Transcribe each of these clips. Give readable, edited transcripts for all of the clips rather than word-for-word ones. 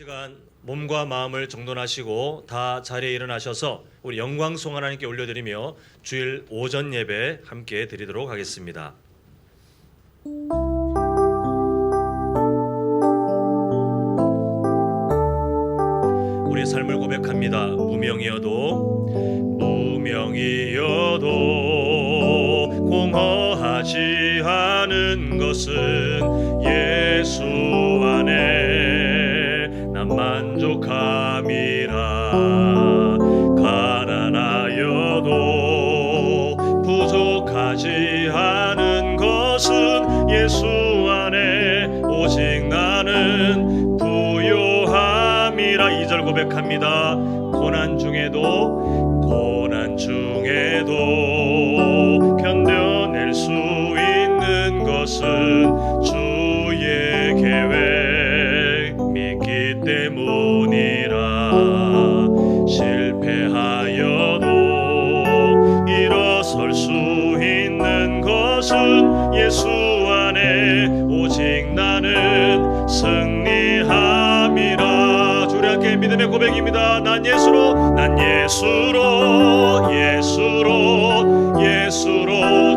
시간 몸과 마음을 정돈하시고 다 자리에 일어나셔서 우리 영광송 하나님께 올려드리며 주일 오전 예배 함께 드리도록 하겠습니다. 우리의 삶을 고백합니다. 무명이어도 공허하지 않은 것은 예수 안에 난 만족함이라. 가난하여도 부족하지 않은 것은 예수 안에 오직 나는 부요함이라. 2절 고백합니다. 고난 중에도 견뎌낼 수 있는 것은 주의 계획 믿기 때문이라. 실패하여도 일어설 수 있는 것은 예수 안에 오직 나는 승리함이라. 주님 함께 믿음의 고백입니다. 난 예수로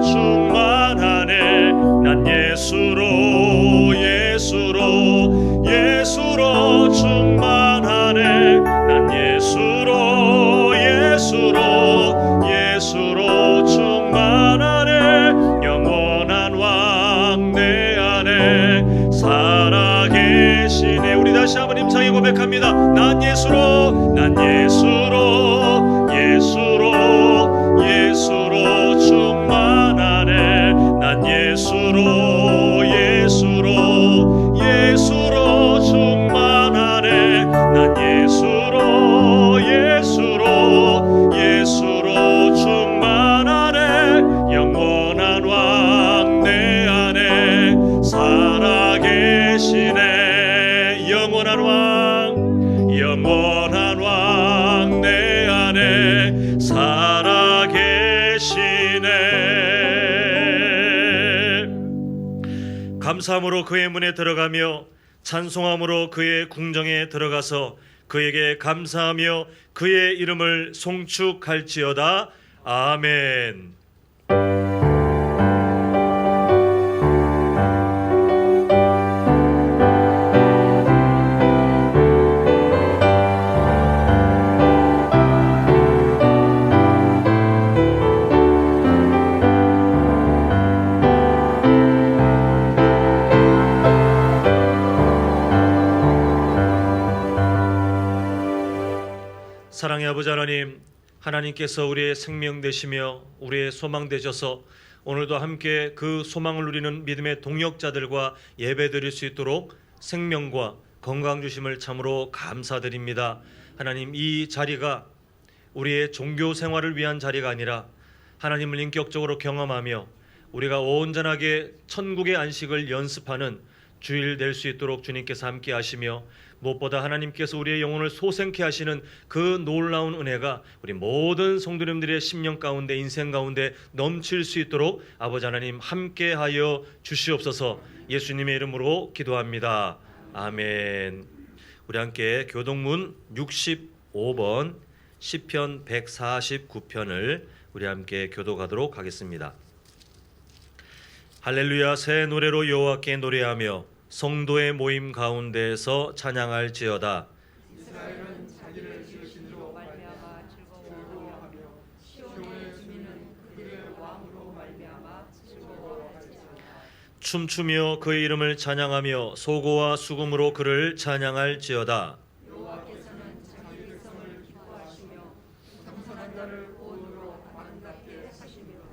충만하네. 난 예수로 충만하네. 난 예수로 충만하네. 영원한 왕 내 안에 살아계시네. 우리 다시 한번 힘차게 고백합니다. 난 예수로 충만하네. 난 예수로 충만하네. 난 예수로 충만하네. 영원한 왕 내 안에 살아계시네. 영원한 왕 내 안에 살아계시네. 감사함으로 그의 문에 들어가며 찬송함으로 그의 궁정에 들어가서 그에게 감사하며 그의 이름을 송축할지어다. 아멘. 사랑의 아버지 하나님, 하나님께서 우리의 생명 되시며 우리의 소망 되셔서 오늘도 함께 그 소망을 누리는 믿음의 동역자들과 예배 드릴 수 있도록 생명과 건강 주심을 참으로 감사드립니다. 하나님, 이 자리가 우리의 종교 생활을 위한 자리가 아니라 하나님을 인격적으로 경험하며 우리가 온전하게 천국의 안식을 연습하는 주일 될 수 있도록 주님께서 함께 하시며 무엇보다 하나님께서 우리의 영혼을 소생케 하시는 그 놀라운 은혜가 우리 모든 성도님들의 심령 가운데 인생 가운데 넘칠 수 있도록 아버지 하나님 함께하여 주시옵소서. 예수님의 이름으로 기도합니다. 아멘. 우리 함께 교동문 65번 시편 149편을 우리 함께 교독하도록 하겠습니다. 할렐루야. 새 노래로 여호와께 노래하며 성도의 모임 가운데에서 찬양할지어다. 이스라엘은 자기를 지으신으로 말미암아 즐거워하며 시온의 주민은 그들의 왕으로 말미암아 즐거워할지어다. 춤추며 그의 이름을 찬양하며 소고와 수금으로 그를 찬양할지어다. 여호와께서는 자기 백성을 기뻐하시며 겸손한 자를 온유로 아름답게 하시미로다.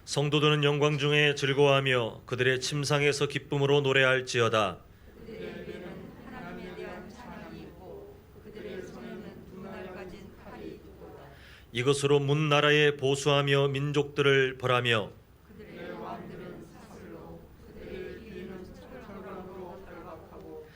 성도들은 영광 중에 즐거워하며 그들의 침상에서 기쁨으로 노래할지어다. 그들의 입에는 하나님에 대한 찬양이 있고 그들의 손에는 두 날 가진 칼이 있도다. 이것으로 문 나라에 보수하며 민족들을 벌하며 그들의 왕들은 사슬로 그들의 귀인은 철강으로 결박하고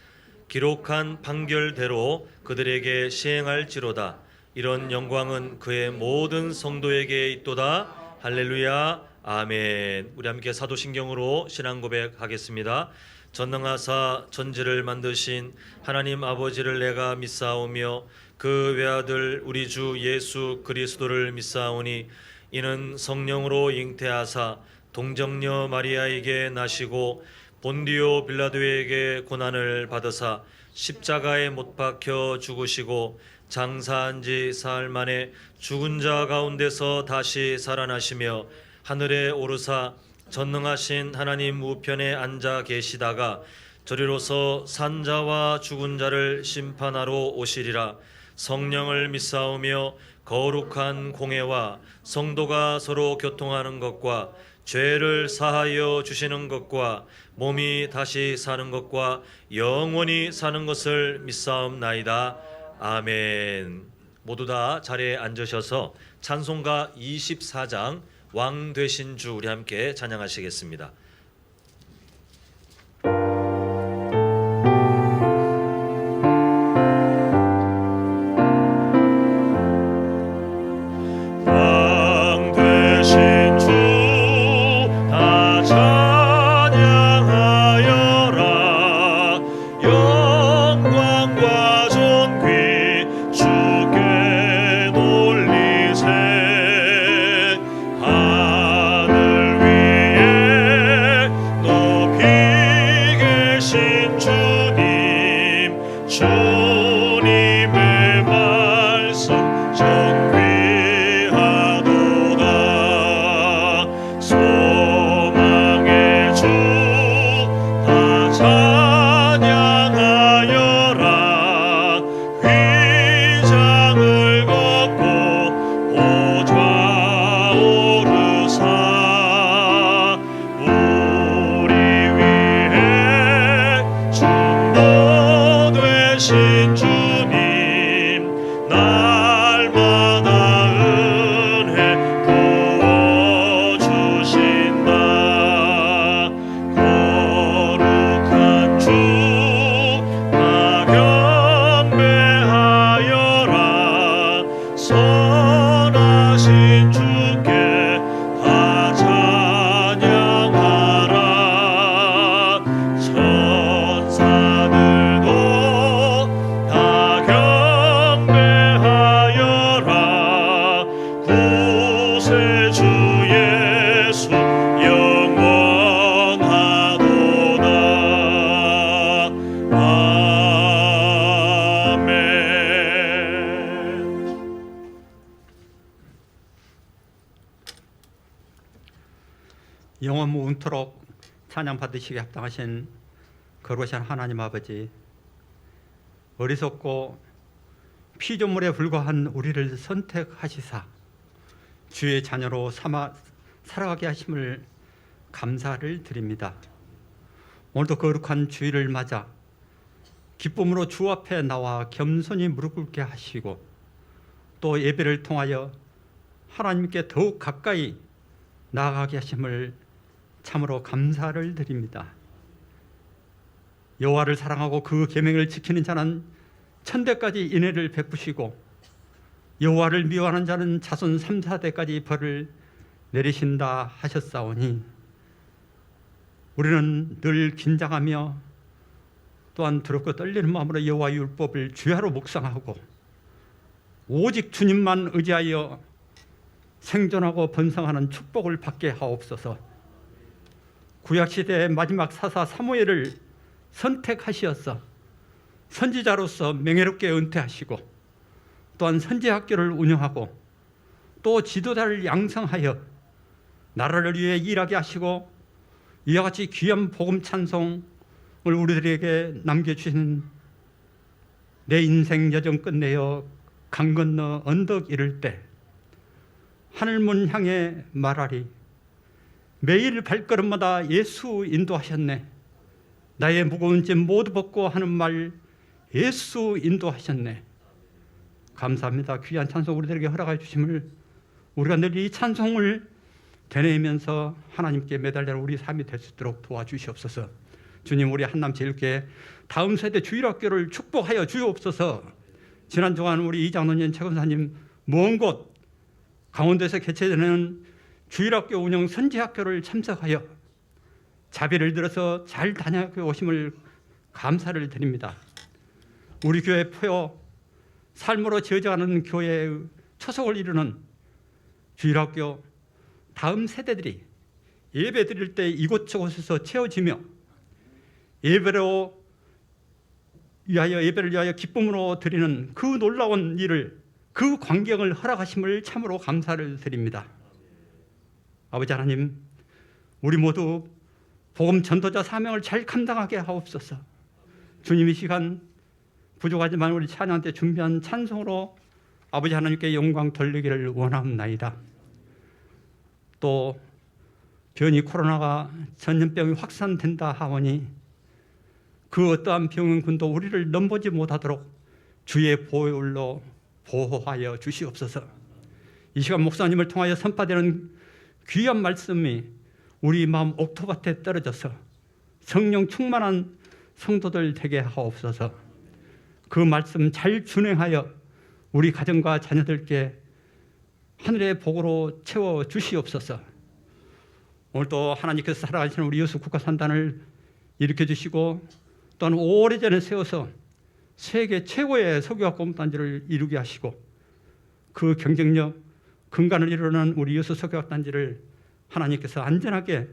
기록한 판결대로 그들에게 시행할지로다. 이런 영광은 그의 모든 성도에게 있도다. 할렐루야. 아멘. 우리 함께 사도신경으로 신앙 고백하겠습니다. 전능하사 천지를 만드신 하나님 아버지를 내가 믿사오며 그 외아들 우리 주 예수 그리스도를 믿사오니 이는 성령으로 잉태하사 동정녀 마리아에게 나시고 본디오 빌라도에게 고난을 받으사 십자가에 못 박혀 죽으시고 장사한 지 사흘 만에 죽은 자 가운데서 다시 살아나시며 하늘에 오르사 전능하신 하나님 우편에 앉아 계시다가 저리로서 산 자와 죽은 자를 심판하러 오시리라. 성령을 믿사오며 거룩한 공회와 성도가 서로 교통하는 것과 죄를 사하여 주시는 것과 몸이 다시 사는 것과 영원히 사는 것을 믿사옵나이다. 아멘. 모두 다 자리에 앉으셔서 찬송가 24장 왕 되신 주 우리 함께 찬양하시겠습니다. 왕 되신 주 다 찬양하여라. 영광과 존귀 주께 돌리세. 하늘 위에 높이 계신 주님, 주님의 말씀 존귀하도다. 소망의 주 다 찬양하여라. 휘장을 걷고 보좌 오르사 우리 위해 중보 되신 주님, 날마다 은혜 부어주신다. 거룩한 주 다 경배하여라. 선하신 주께 다 찬양하라. 천사들도 다 경배하여라. 구세주 예수 영원하도다. 아멘. 영원 무음토록 찬양 받으시기에 합당하신 거룩하신 하나님 아버지, 어리석고 피조물에 불과한 우리를 선택하시사 주의 자녀로 삼아 살아가게 하심을 감사를 드립니다. 오늘도 거룩한 주일을 맞아 기쁨으로 주 앞에 나와 겸손히 무릎 꿇게 하시고 또 예배를 통하여 하나님께 더욱 가까이 나아가게 하심을 참으로 감사를 드립니다. 여호와를 사랑하고 그 계명을 지키는 자는 천대까지 인애를 베푸시고 여호와를 미워하는 자는 자손 3, 4대까지 벌을 내리신다 하셨사오니 우리는 늘 긴장하며 또한 두렵고 떨리는 마음으로 여호와의 율법을 주야로 묵상하고 오직 주님만 의지하여 생존하고 번성하는 축복을 받게 하옵소서. 구약시대의 마지막 사사 사무엘을 선택하시어서 선지자로서 명예롭게 은퇴하시고 또한 선지학교를 운영하고 또 지도자를 양성하여 나라를 위해 일하게 하시고 이와 같이 귀한 복음 찬송을 우리들에게 남겨주신 내 인생 여정 끝내어 강 건너 언덕 이를 때 하늘문 향해 말하리. 매일 발걸음마다 예수 인도하셨네. 나의 무거운 짐 모두 벗고 하는 말 예수 인도하셨네. 감사합니다. 귀한 찬송 우리들에게 허락해 주심을 우리가 늘 이 찬송을 되뇌면서 하나님께 매달리는 우리 삶이 될 수 있도록 도와주시옵소서. 주님, 우리 한남제일교회 다음 세대 주일학교를 축복하여 주옵소서. 지난 주간 우리 이장로님, 최근사님 먼 곳 강원도에서 개최되는 주일학교 운영 선지학교를 참석하여 자비를 들어서 잘 다녀 오심을 감사를 드립니다. 우리 교회 포요 삶으로 지어져가는 교회의 초석을 이루는 주일학교 다음 세대들이 예배 드릴 때 이곳저곳에서 채워지며 예배를 위하여 기쁨으로 드리는 그 놀라운 일을, 그 광경을 허락하심을 참으로 감사를 드립니다. 아버지 하나님, 우리 모두 복음 전도자 사명을 잘 감당하게 하옵소서. 주님, 이 시간 부족하지만 우리 찬양 때 준비한 찬송으로 아버지 하나님께 영광 돌리기를 원합나이다. 또 변이 코로나가 전염병이 확산된다 하오니 그 어떠한 병균도 우리를 넘보지 못하도록 주의 보혈로 보호하여 주시옵소서. 이 시간 목사님을 통하여 선포되는 귀한 말씀이 우리 마음 옥토밭에 떨어져서 성령 충만한 성도들 되게 하옵소서. 그 말씀 잘 준행하여 우리 가정과 자녀들께 하늘의 복으로 채워 주시옵소서. 오늘도 하나님께서 살아가시는 우리 여수 국가산단을 일으켜 주시고 또한 오래전에 세워서 세계 최고의 석유화공단지를 이루게 하시고 그 경쟁력 근간을 이루는 우리 여수 석유화단지를 하나님께서 안전하게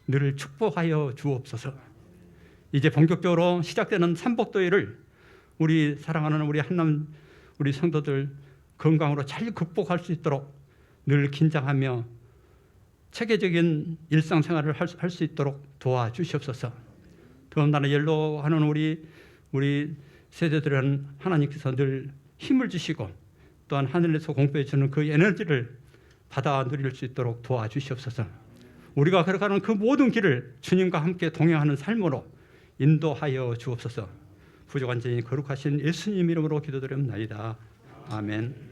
늘 축복하여 주옵소서. 이제 본격적으로 시작되는 삼복도회를 우리 사랑하는 우리 한남 우리 성도들 건강으로 잘 극복할 수 있도록 늘 긴장하며 체계적인 일상생활을 할 수 있도록 도와주시옵소서. 더군다나 연로하는 우리 세대들은 하나님께서 늘 힘을 주시고 또한 하늘에서 공급해 주는 그 에너지를 받아 누릴 수 있도록 도와주시옵소서. 우리가 걸어가는 그 모든 길을 주님과 함께 동행하는 삶으로 인도하여 주옵소서. 부족한 죄인 거룩하신 예수님 이름으로 기도드립니다. 아멘.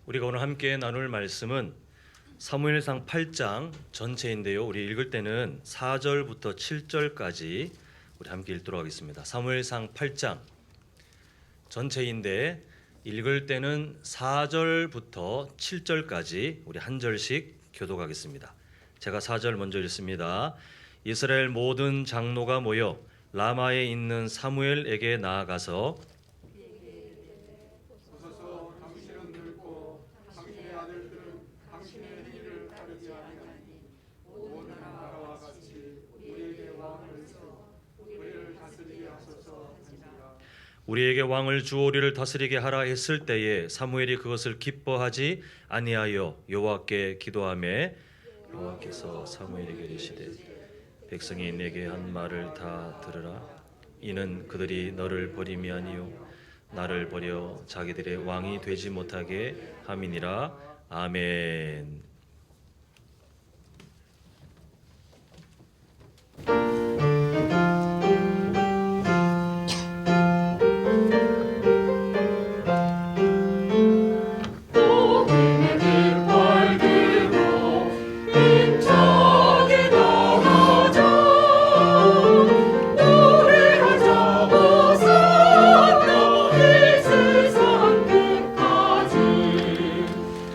우리가 오늘 함께 나눌 말씀은 사무엘상 8장 전체인데요. 우리 읽을 때는 4절부터 7절까지 우리 함께 읽도록 하겠습니다. 사무엘상 8장 전체인데 읽을 때는 4절부터 7절까지 우리 한 절씩 교독하겠습니다. 제가 4절 먼저 읽습니다. 이스라엘 모든 장로가 모여 라마에 있는 사무엘에게 나아가서 우리에게 왕을 주오리를 다스리게 하라 했을 때에 사무엘이 그것을 기뻐하지 아니하여 여호와께 기도하매 여호와께서 사무엘에게 이르시되 백성이 내게 한 말을 다 들으라. 이는 그들이 너를 버림이 아니요 나를 버려 자기들의 왕이 되지 못하게 함이니라. 아멘.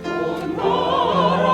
온 나라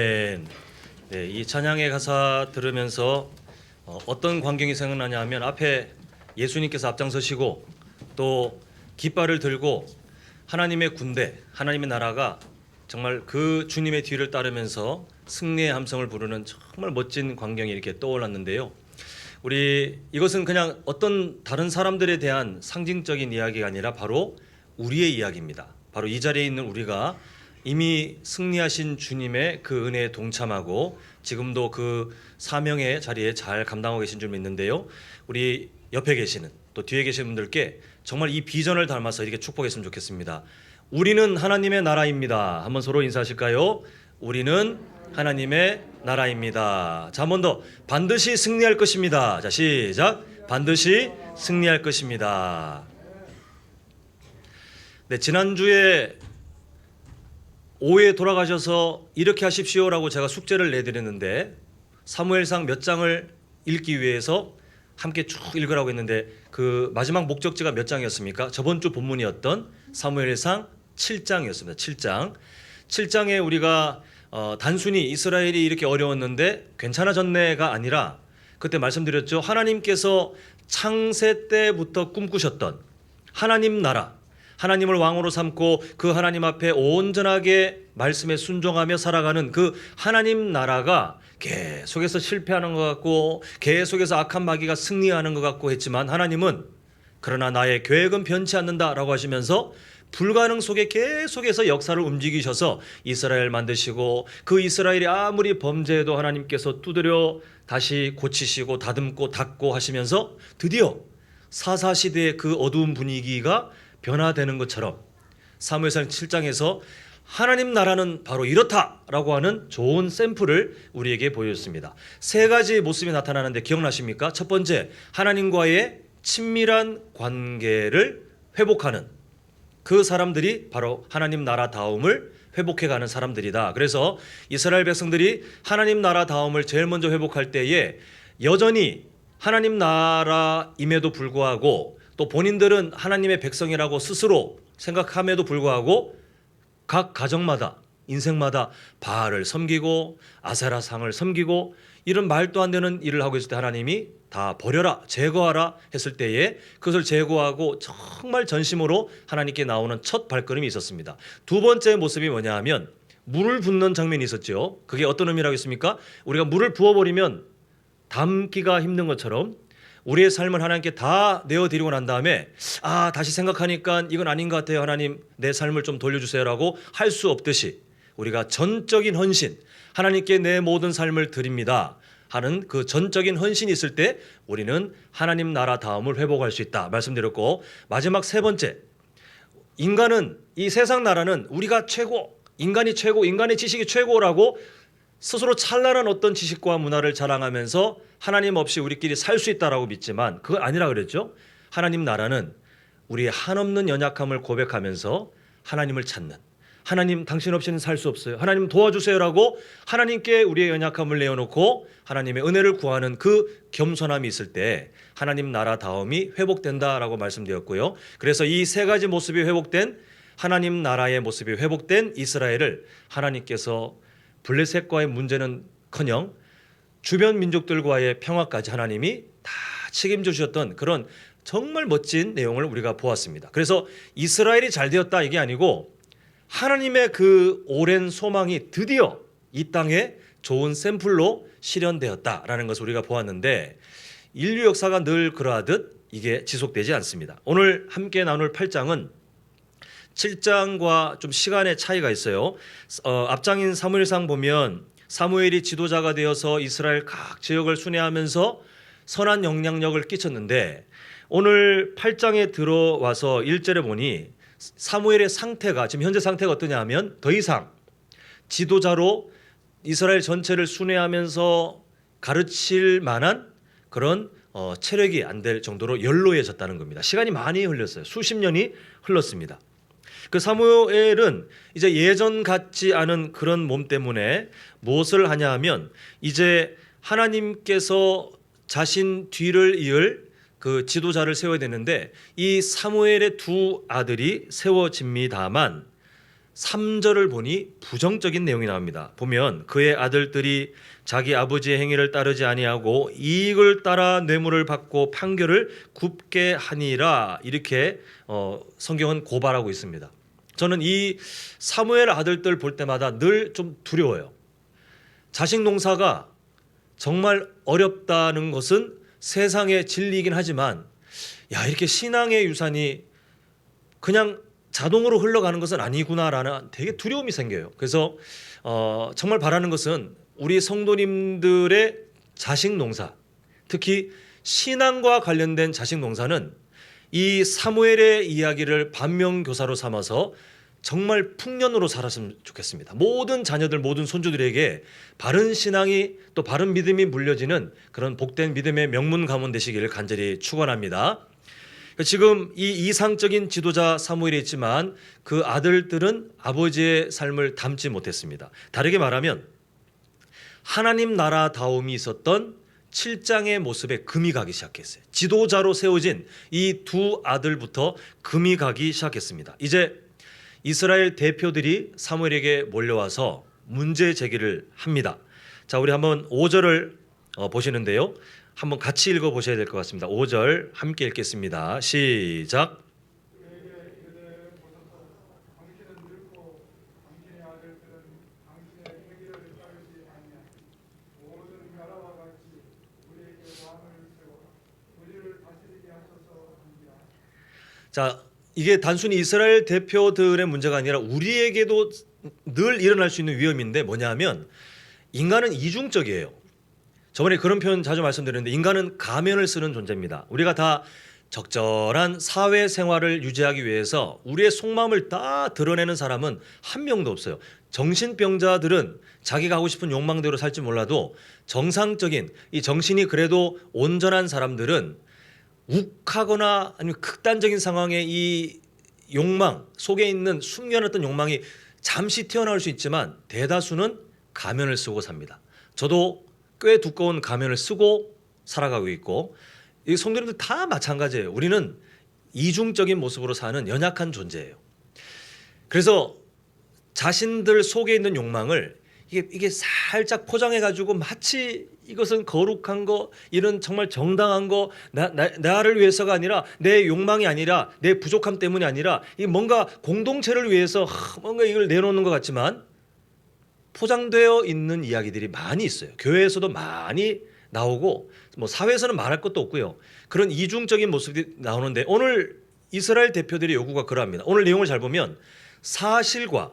아멘. 네, 이 찬양의 가사 들으면서 어떤 광경이 생각나냐 하면 앞에 예수님께서 앞장서시고 또 깃발을 들고 하나님의 군대, 하나님의 나라가 정말 그 주님의 뒤를 따르면서 승리의 함성을 부르는 정말 멋진 광경이 이렇게 떠올랐는데요. 이것은 그냥 어떤 다른 사람들에 대한 상징적인 이야기가 아니라 바로 우리의 이야기입니다. 바로 이 자리에 있는 우리가 이미 승리하신 주님의 그 은혜에 동참하고 지금도 그 사명의 자리에 잘 감당하고 계신 줄 믿는데요. 우리 옆에 계시는 또 뒤에 계신 분들께 정말 이 비전을 담아서 이렇게 축복했으면 좋겠습니다. 우리는 하나님의 나라입니다. 한번 서로 인사하실까요? 우리는 하나님의 나라입니다. 자, 한 번 더. 반드시 승리할 것입니다. 자, 시작. 반드시 승리할 것입니다. 네, 지난주에 오후에 돌아가셔서 이렇게 하십시오라고 제가 숙제를 내드렸는데 사무엘상 몇 장을 읽기 위해서 함께 쭉 읽으라고 했는데 그 마지막 목적지가 몇 장이었습니까? 저번 주 본문이었던 사무엘상 7장이었습니다. 7장. 7장에 우리가 단순히 이스라엘이 이렇게 어려웠는데 괜찮아졌네가 아니라 그때 말씀드렸죠. 하나님께서 창세 때부터 꿈꾸셨던 하나님 나라, 하나님을 왕으로 삼고 그 하나님 앞에 온전하게 말씀에 순종하며 살아가는 그 하나님 나라가 계속해서 실패하는 것 같고 계속해서 악한 마귀가 승리하는 것 같고 했지만 하나님은 그러나 나의 계획은 변치 않는다라고 하시면서 불가능 속에 계속해서 역사를 움직이셔서 이스라엘 만드시고 그 이스라엘이 아무리 범죄해도 하나님께서 두드려 다시 고치시고 다듬고 닦고 하시면서 드디어 사사시대의 그 어두운 분위기가 변화되는 것처럼 사무엘상 7장에서 하나님 나라는 바로 이렇다라고 하는 좋은 샘플을 우리에게 보여줬습니다. 세 가지 모습이 나타나는데 기억나십니까? 첫 번째, 하나님과의 친밀한 관계를 회복하는 그 사람들이 바로 하나님 나라다움을 회복해가는 사람들이다. 그래서 이스라엘 백성들이 하나님 나라다움을 제일 먼저 회복할 때에 여전히 하나님 나라임에도 불구하고 또 본인들은 하나님의 백성이라고 스스로 생각함에도 불구하고 각 가정마다 인생마다 바알을 섬기고 아세라상을 섬기고 이런 말도 안 되는 일을 하고 있을 때 하나님이 다 버려라 제거하라 했을 때에 그것을 제거하고 정말 전심으로 하나님께 나오는 첫 발걸음이 있었습니다. 두 번째 모습이 뭐냐 하면 물을 붓는 장면이 있었죠. 그게 어떤 의미라고 했습니까? 우리가 물을 부어버리면 담기가 힘든 것처럼 우리의 삶을 하나님께 다 내어드리고 난 다음에 다시 생각하니까 이건 아닌 것 같아요. 하나님 내 삶을 좀 돌려주세요라고 할 수 없듯이 우리가 전적인 헌신 하나님께 내 모든 삶을 드립니다 하는 그 전적인 헌신이 있을 때 우리는 하나님 나라다움을 회복할 수 있다 말씀드렸고 마지막 세 번째 인간은 이 세상 나라는 우리가 최고 인간이 최고 인간의 지식이 최고라고 스스로 찬란한 어떤 지식과 문화를 자랑하면서 하나님 없이 우리끼리 살 수 있다라고 믿지만 그거 아니라 그랬죠. 하나님 나라는 우리의 한없는 연약함을 고백하면서 하나님을 찾는 하나님 당신 없이는 살 수 없어요. 하나님 도와주세요라고 하나님께 우리의 연약함을 내어놓고 하나님의 은혜를 구하는 그 겸손함이 있을 때 하나님 나라다움이 회복된다라고 말씀드렸고요. 그래서 이 세 가지 모습이 회복된 하나님 나라의 모습이 회복된 이스라엘을 하나님께서 블레셋과의 문제는커녕 주변 민족들과의 평화까지 하나님이 다 책임져 주셨던 그런 정말 멋진 내용을 우리가 보았습니다. 그래서 이스라엘이 잘 되었다 이게 아니고 하나님의 그 오랜 소망이 드디어 이 땅에 좋은 샘플로 실현되었다라는 것을 우리가 보았는데 인류 역사가 늘 그러하듯 이게 지속되지 않습니다. 오늘 함께 나눌 8장은 7장과 좀 시간의 차이가 있어요. 앞장인 사무엘상 보면 사무엘이 지도자가 되어서 이스라엘 각 지역을 순회하면서 선한 영향력을 끼쳤는데 오늘 8장에 들어와서 1절에 보니 사무엘의 상태가 지금 현재 상태가 어떠냐 하면 더 이상 지도자로 이스라엘 전체를 순회하면서 가르칠 만한 그런 체력이 안 될 정도로 연로해졌다는 겁니다. 시간이 많이 흘렀어요. 수십 년이 흘렀습니다. 그 사무엘은 이제 예전 같지 않은 그런 몸 때문에 무엇을 하냐 하면 이제 하나님께서 자신 뒤를 이을 그 지도자를 세워야 되는데 이 사무엘의 두 아들이 세워집니다만 3절을 보니 부정적인 내용이 나옵니다. 보면 그의 아들들이 자기 아버지의 행위를 따르지 아니하고 이익을 따라 뇌물을 받고 판결을 굽게 하니라, 이렇게 성경은 고발하고 있습니다. 저는 이 사무엘 아들들 볼 때마다 늘 좀 두려워요. 자식 농사가 정말 어렵다는 것은 세상의 진리이긴 하지만, 야, 이렇게 신앙의 유산이 그냥 자동으로 흘러가는 것은 아니구나라는 되게 두려움이 생겨요. 그래서 정말 바라는 것은 우리 성도님들의 자식 농사, 특히 신앙과 관련된 자식 농사는 이 사무엘의 이야기를 반면교사로 삼아서 정말 풍년으로 살았으면 좋겠습니다. 모든 자녀들, 모든 손주들에게 바른 신앙이, 또 바른 믿음이 물려지는 그런 복된 믿음의 명문 가문 되시기를 간절히 축원합니다. 지금 이 이상적인 지도자 사무엘이 있지만 그 아들들은 아버지의 삶을 닮지 못했습니다. 다르게 말하면 하나님 나라다움이 있었던 7장의 모습에 금이 가기 시작했어요. 지도자로 세워진 이 두 아들부터 금이 가기 시작했습니다. 이제 이스라엘 대표들이 사무엘에게 몰려와서 문제 제기를 합니다. 자, 우리 한번 5절을 보시는데요. 한번 같이 읽어보셔야 될 것 같습니다. 5절 함께 읽겠습니다. 시작. 자, 이게 단순히 이스라엘 대표들의 문제가 아니라 우리에게도 늘 일어날 수 있는 위험인데, 뭐냐면 인간은 이중적이에요. 저번에 그런 표현 자주 말씀드렸는데, 인간은 가면을 쓰는 존재입니다. 우리가 다 적절한 사회생활을 유지하기 위해서 우리의 속마음을 다 드러내는 사람은 한 명도 없어요. 정신병자들은 자기가 하고 싶은 욕망대로 살지 몰라도 정상적인, 이 정신이 그래도 온전한 사람들은 욱하거나 아니면 극단적인 상황에 이 욕망 속에 있는 숨겨놨던 욕망이 잠시 튀어나올 수 있지만 대다수는 가면을 쓰고 삽니다. 저도 꽤 두꺼운 가면을 쓰고 살아가고 있고, 이 성도님들 다 마찬가지예요. 우리는 이중적인 모습으로 사는 연약한 존재예요. 그래서 자신들 속에 있는 욕망을 이게 살짝 포장해가지고 마치 이것은 거룩한 거, 이런 정말 정당한 거, 나를 위해서가 아니라, 내 욕망이 아니라, 내 부족함 때문이 아니라, 이 뭔가 공동체를 위해서 뭔가 이걸 내놓는 것 같지만 포장되어 있는 이야기들이 많이 있어요. 교회에서도 많이 나오고, 뭐 사회에서는 말할 것도 없고요. 그런 이중적인 모습이 나오는데, 오늘 이스라엘 대표들의 요구가 그러합니다. 오늘 내용을 잘 보면 사실과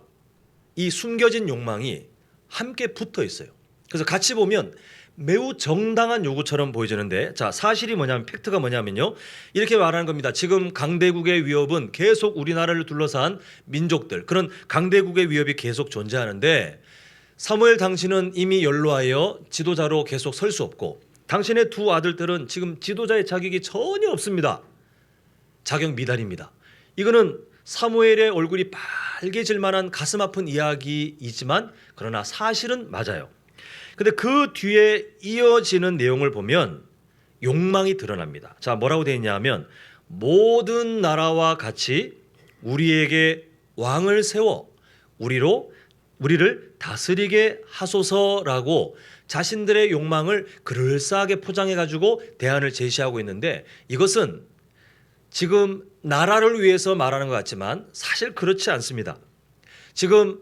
이 숨겨진 욕망이 함께 붙어 있어요. 그래서 같이 보면 매우 정당한 요구처럼 보여지는데, 자, 사실이 뭐냐면, 팩트가 뭐냐면요, 이렇게 말하는 겁니다. 지금 강대국의 위협은 계속 우리나라를 둘러싼 민족들, 그런 강대국의 위협이 계속 존재하는데, 사무엘 당신은 이미 연로하여 지도자로 계속 설 수 없고, 당신의 두 아들들은 지금 지도자의 자격이 전혀 없습니다. 자격 미달입니다. 이거는 사무엘의 얼굴이 빨개질 만한 가슴 아픈 이야기이지만, 그러나 사실은 맞아요. 근데 그 뒤에 이어지는 내용을 보면 욕망이 드러납니다. 자, 뭐라고 되어 있냐 하면, 모든 나라와 같이 우리에게 왕을 세워 우리를 다스리게 하소서라고 자신들의 욕망을 그럴싸하게 포장해가지고 대안을 제시하고 있는데, 이것은 지금 나라를 위해서 말하는 것 같지만 사실 그렇지 않습니다. 지금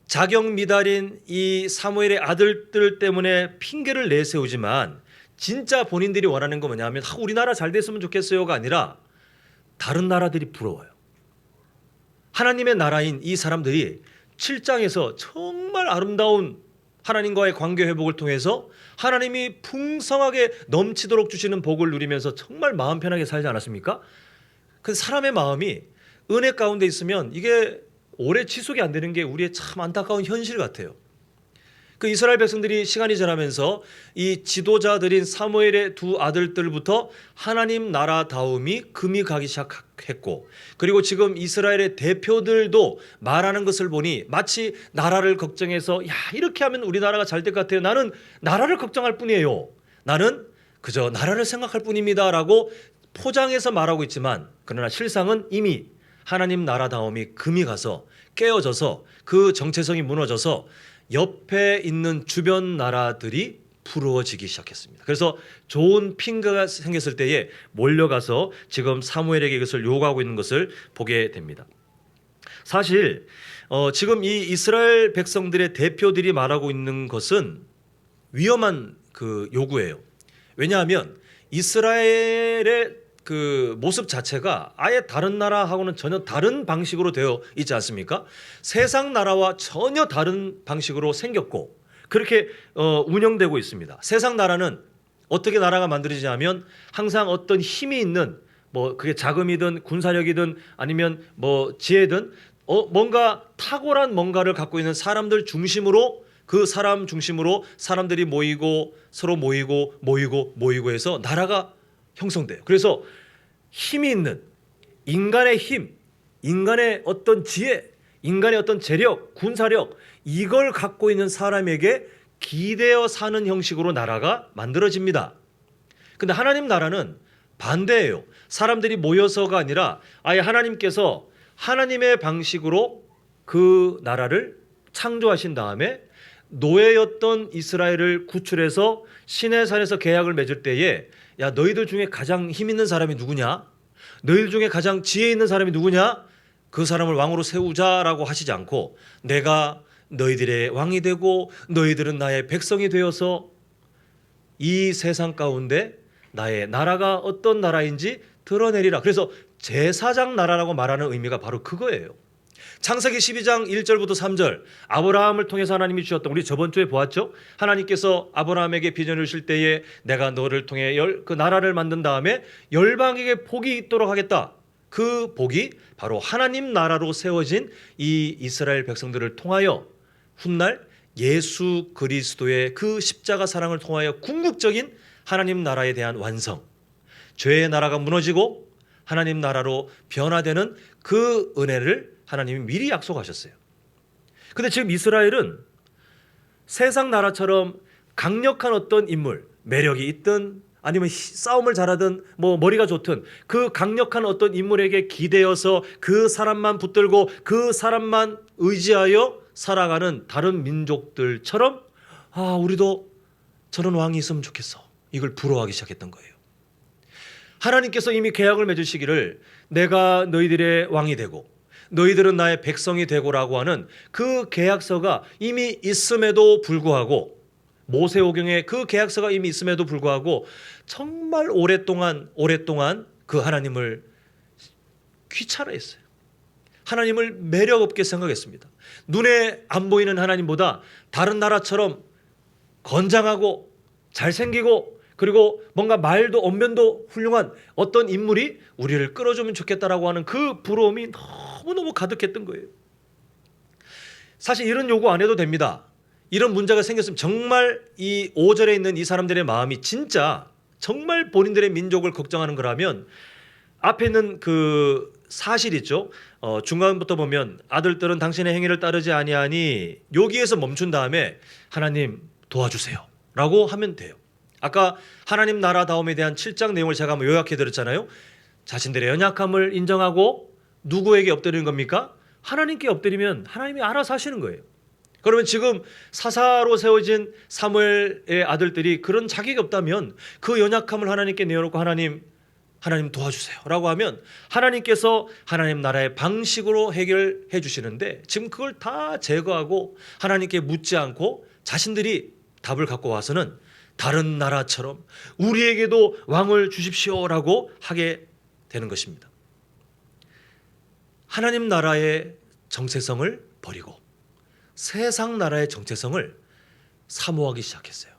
자격 미달인 이 사무엘의 아들들 때문에 핑계를 내세우지만, 진짜 본인들이 원하는 건 뭐냐면, 우리나라 잘 됐으면 좋겠어요가 아니라 다른 나라들이 부러워요. 하나님의 나라인 이 사람들이 7장에서 정말 아름다운 하나님과의 관계 회복을 통해서 하나님이 풍성하게 넘치도록 주시는 복을 누리면서 정말 마음 편하게 살지 않았습니까? 그 사람의 마음이 은혜 가운데 있으면 이게 오래 지속이 안 되는 게 우리의 참 안타까운 현실 같아요. 그 이스라엘 백성들이 시간이 지나면서 이 지도자들인 사무엘의 두 아들들부터 하나님 나라다움이 금이 가기 시작했고, 그리고 지금 이스라엘의 대표들도 말하는 것을 보니 마치 나라를 걱정해서, 야, 이렇게 하면 우리나라가 잘 될 것 같아요. 나는 나라를 걱정할 뿐이에요. 나는 그저 나라를 생각할 뿐입니다 라고 포장해서 말하고 있지만, 그러나 실상은 이미 하나님 나라다움이 금이 가서 깨어져서 그 정체성이 무너져서 옆에 있는 주변 나라들이 부러워지기 시작했습니다. 그래서 좋은 핑계가 생겼을 때에 몰려가서 지금 사무엘에게 이것을 요구하고 있는 것을 보게 됩니다. 사실 지금 이 이스라엘 백성들의 대표들이 말하고 있는 것은 위험한 그 요구예요. 왜냐하면 이스라엘의 그 모습 자체가 아예 다른 나라하고는 전혀 다른 방식으로 되어 있지 않습니까? 세상 나라와 전혀 다른 방식으로 생겼고 그렇게 운영되고 있습니다. 세상 나라는 어떻게 나라가 만들어지냐면 항상 어떤 힘이 있는 뭐 그게 자금이든 군사력이든 아니면 뭐 지혜든 뭔가 탁월한 뭔가를 갖고 있는 사람들 중심으로 그 사람 중심으로 사람들이 모이고 서로 모이고 해서 나라가 형성돼요. 그래서 힘이 있는 인간의 힘, 인간의 어떤 지혜, 인간의 어떤 재력, 군사력 이걸 갖고 있는 사람에게 기대어 사는 형식으로 나라가 만들어집니다. 근데 하나님 나라는 반대예요. 사람들이 모여서가 아니라 아예 하나님께서 하나님의 방식으로 그 나라를 창조하신 다음에 노예였던 이스라엘을 구출해서 시내산에서 계약을 맺을 때에 야 너희들 중에 가장 힘 있는 사람이 누구냐? 너희들 중에 가장 지혜 있는 사람이 누구냐? 그 사람을 왕으로 세우자라고 하시지 않고 내가 너희들의 왕이 되고 너희들은 나의 백성이 되어서 이 세상 가운데 나의 나라가 어떤 나라인지 드러내리라. 그래서 제사장 나라라고 말하는 의미가 바로 그거예요. 창세기 12장 1절부터 3절 아브라함을 통해서 하나님이 주셨던 우리 저번 주에 보았죠. 하나님께서 아브라함에게 비전을 주실 때에 내가 너를 통해 그 나라를 만든 다음에 열방에게 복이 있도록 하겠다. 그 복이 바로 하나님 나라로 세워진 이 이스라엘 백성들을 통하여 훗날 예수 그리스도의 그 십자가 사랑을 통하여 궁극적인 하나님 나라에 대한 완성, 죄의 나라가 무너지고 하나님 나라로 변화되는 그 은혜를 하나님이 미리 약속하셨어요. 근데 지금 이스라엘은 세상 나라처럼 강력한 어떤 인물, 매력이 있든 아니면 싸움을 잘하든 뭐 머리가 좋든 그 강력한 어떤 인물에게 기대어서 그 사람만 붙들고 그 사람만 의지하여 살아가는 다른 민족들처럼 우리도 저런 왕이 있으면 좋겠어. 이걸 부러워하기 시작했던 거예요. 하나님께서 이미 계약을 맺으시기를 내가 너희들의 왕이 되고 너희들은 나의 백성이 되고라고 하는 그 계약서가 이미 있음에도 불구하고 모세오경에 그 계약서가 이미 있음에도 불구하고 정말 오랫동안 그 하나님을 귀찮아했어요. 하나님을 매력 없게 생각했습니다. 눈에 안 보이는 하나님보다 다른 나라처럼 건장하고 잘생기고 그리고 뭔가 말도 언변도 훌륭한 어떤 인물이 우리를 끌어주면 좋겠다라고 하는 그 부러움이 너무너무 가득했던 거예요. 사실 이런 요구 안 해도 됩니다. 이런 문제가 생겼으면 정말 이 5절에 있는 이 사람들의 마음이 진짜 정말 본인들의 민족을 걱정하는 거라면 앞에 있는 그 사실 있죠. 중간부터 보면 아들들은 당신의 행위를 따르지 아니하니 여기에서 멈춘 다음에 하나님 도와주세요 라고 하면 돼요. 아까 하나님 나라다움에 대한 7장 내용을 제가 한번 요약해 드렸잖아요. 자신들의 연약함을 인정하고 누구에게 엎드리는 겁니까? 하나님께 엎드리면 하나님이 알아서 하시는 거예요. 그러면 지금 사사로 세워진 사무엘의 아들들이 그런 자격이 없다면 그 연약함을 하나님께 내어놓고 하나님 도와주세요 라고 하면 하나님께서 하나님 나라의 방식으로 해결해 주시는데 지금 그걸 다 제거하고 하나님께 묻지 않고 자신들이 답을 갖고 와서는 다른 나라처럼 우리에게도 왕을 주십시오라고 하게 되는 것입니다. 하나님 나라의 정체성을 버리고 세상 나라의 정체성을 사모하기 시작했어요.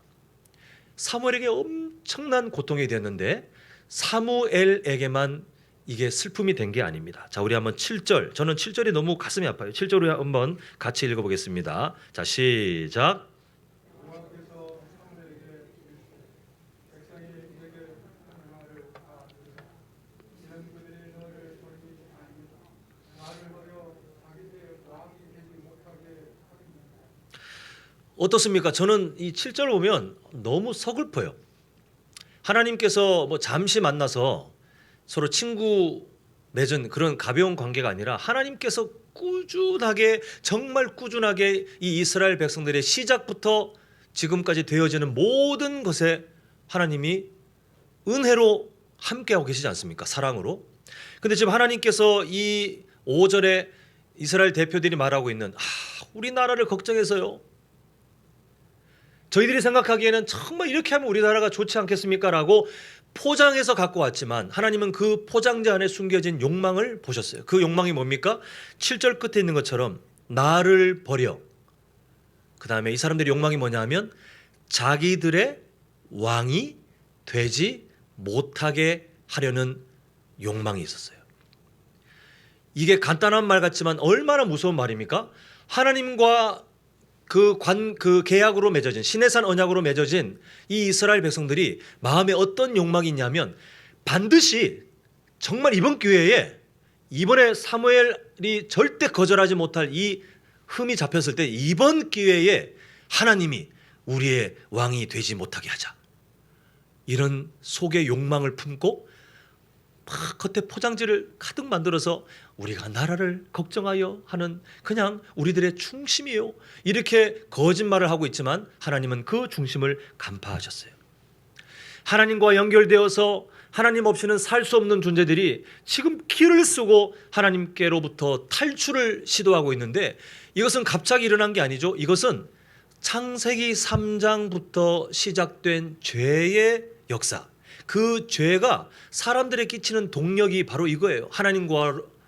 사무엘에게 엄청난 고통이 됐는데 사무엘에게만 이게 슬픔이 된 게 아닙니다. 자, 우리 한번 7절. 저는 7절이 너무 가슴이 아파요. 7절을 한번 같이 읽어보겠습니다. 자, 시작. 어떻습니까? 저는 이 7절 보면 너무 서글퍼요. 하나님께서 뭐 잠시 만나서 서로 친구 맺은 그런 가벼운 관계가 아니라 하나님께서 꾸준하게, 정말 꾸준하게 이 이스라엘 백성들의 시작부터 지금까지 되어지는 모든 것에 하나님이 은혜로 함께하고 계시지 않습니까? 사랑으로. 근데 지금 하나님께서 이 5절에 이스라엘 대표들이 말하고 있는 우리나라를 걱정해서요, 저희들이 생각하기에는 정말 이렇게 하면 우리나라가 좋지 않겠습니까? 라고 포장해서 갖고 왔지만 하나님은 그 포장재 안에 숨겨진 욕망을 보셨어요. 그 욕망이 뭡니까? 7절 끝에 있는 것처럼 나를 버려. 그 다음에 이 사람들의 욕망이 뭐냐 하면 자기들의 왕이 되지 못하게 하려는 욕망이 있었어요. 이게 간단한 말 같지만 얼마나 무서운 말입니까? 하나님과 그 계약으로 맺어진, 시내산 언약으로 맺어진 이 이스라엘 백성들이 마음에 어떤 욕망이 있냐면 반드시 정말 이번 기회에, 이번에 사무엘이 절대 거절하지 못할 이 흠이 잡혔을 때 이번 기회에 하나님이 우리의 왕이 되지 못하게 하자, 이런 속의 욕망을 품고 막 겉에 포장지를 가득 만들어서 우리가 나라를 걱정하여 하는 그냥 우리들의 중심이에요, 이렇게 거짓말을 하고 있지만 하나님은 그 중심을 간파하셨어요. 하나님과 연결되어서 하나님 없이는 살 수 없는 존재들이 지금 기를 쓰고 하나님께로부터 탈출을 시도하고 있는데, 이것은 갑자기 일어난 게 아니죠. 이것은 창세기 3장부터 시작된 죄의 역사, 그 죄가 사람들에 끼치는 동력이 바로 이거예요.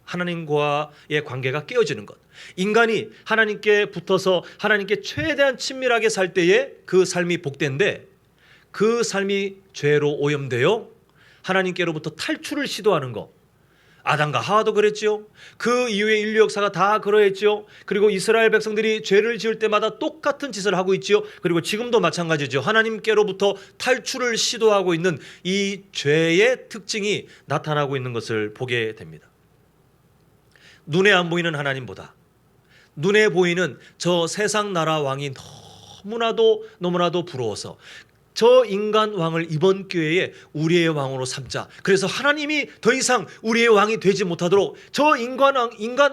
하나님과의 관계가 깨어지는 것. 인간이 하나님께 붙어서 하나님께 최대한 친밀하게 살 때에 그 삶이 복된데, 그 삶이 죄로 오염되어 하나님께로부터 탈출을 시도하는 것. 아담과 하와도 그랬죠. 그 이후에 인류 역사가 다 그러했죠. 그리고 이스라엘 백성들이 죄를 지을 때마다 똑같은 짓을 하고 있죠. 그리고 지금도 마찬가지죠. 하나님께로부터 탈출을 시도하고 있는 이 죄의 특징이 나타나고 있는 것을 보게 됩니다. 눈에 안 보이는 하나님보다 눈에 보이는 저 세상 나라 왕이 너무나도 부러워서 저 인간 왕을 이번 기회에 우리의 왕으로 삼자. 그래서 하나님이 더 이상 우리의 왕이 되지 못하도록 저 인간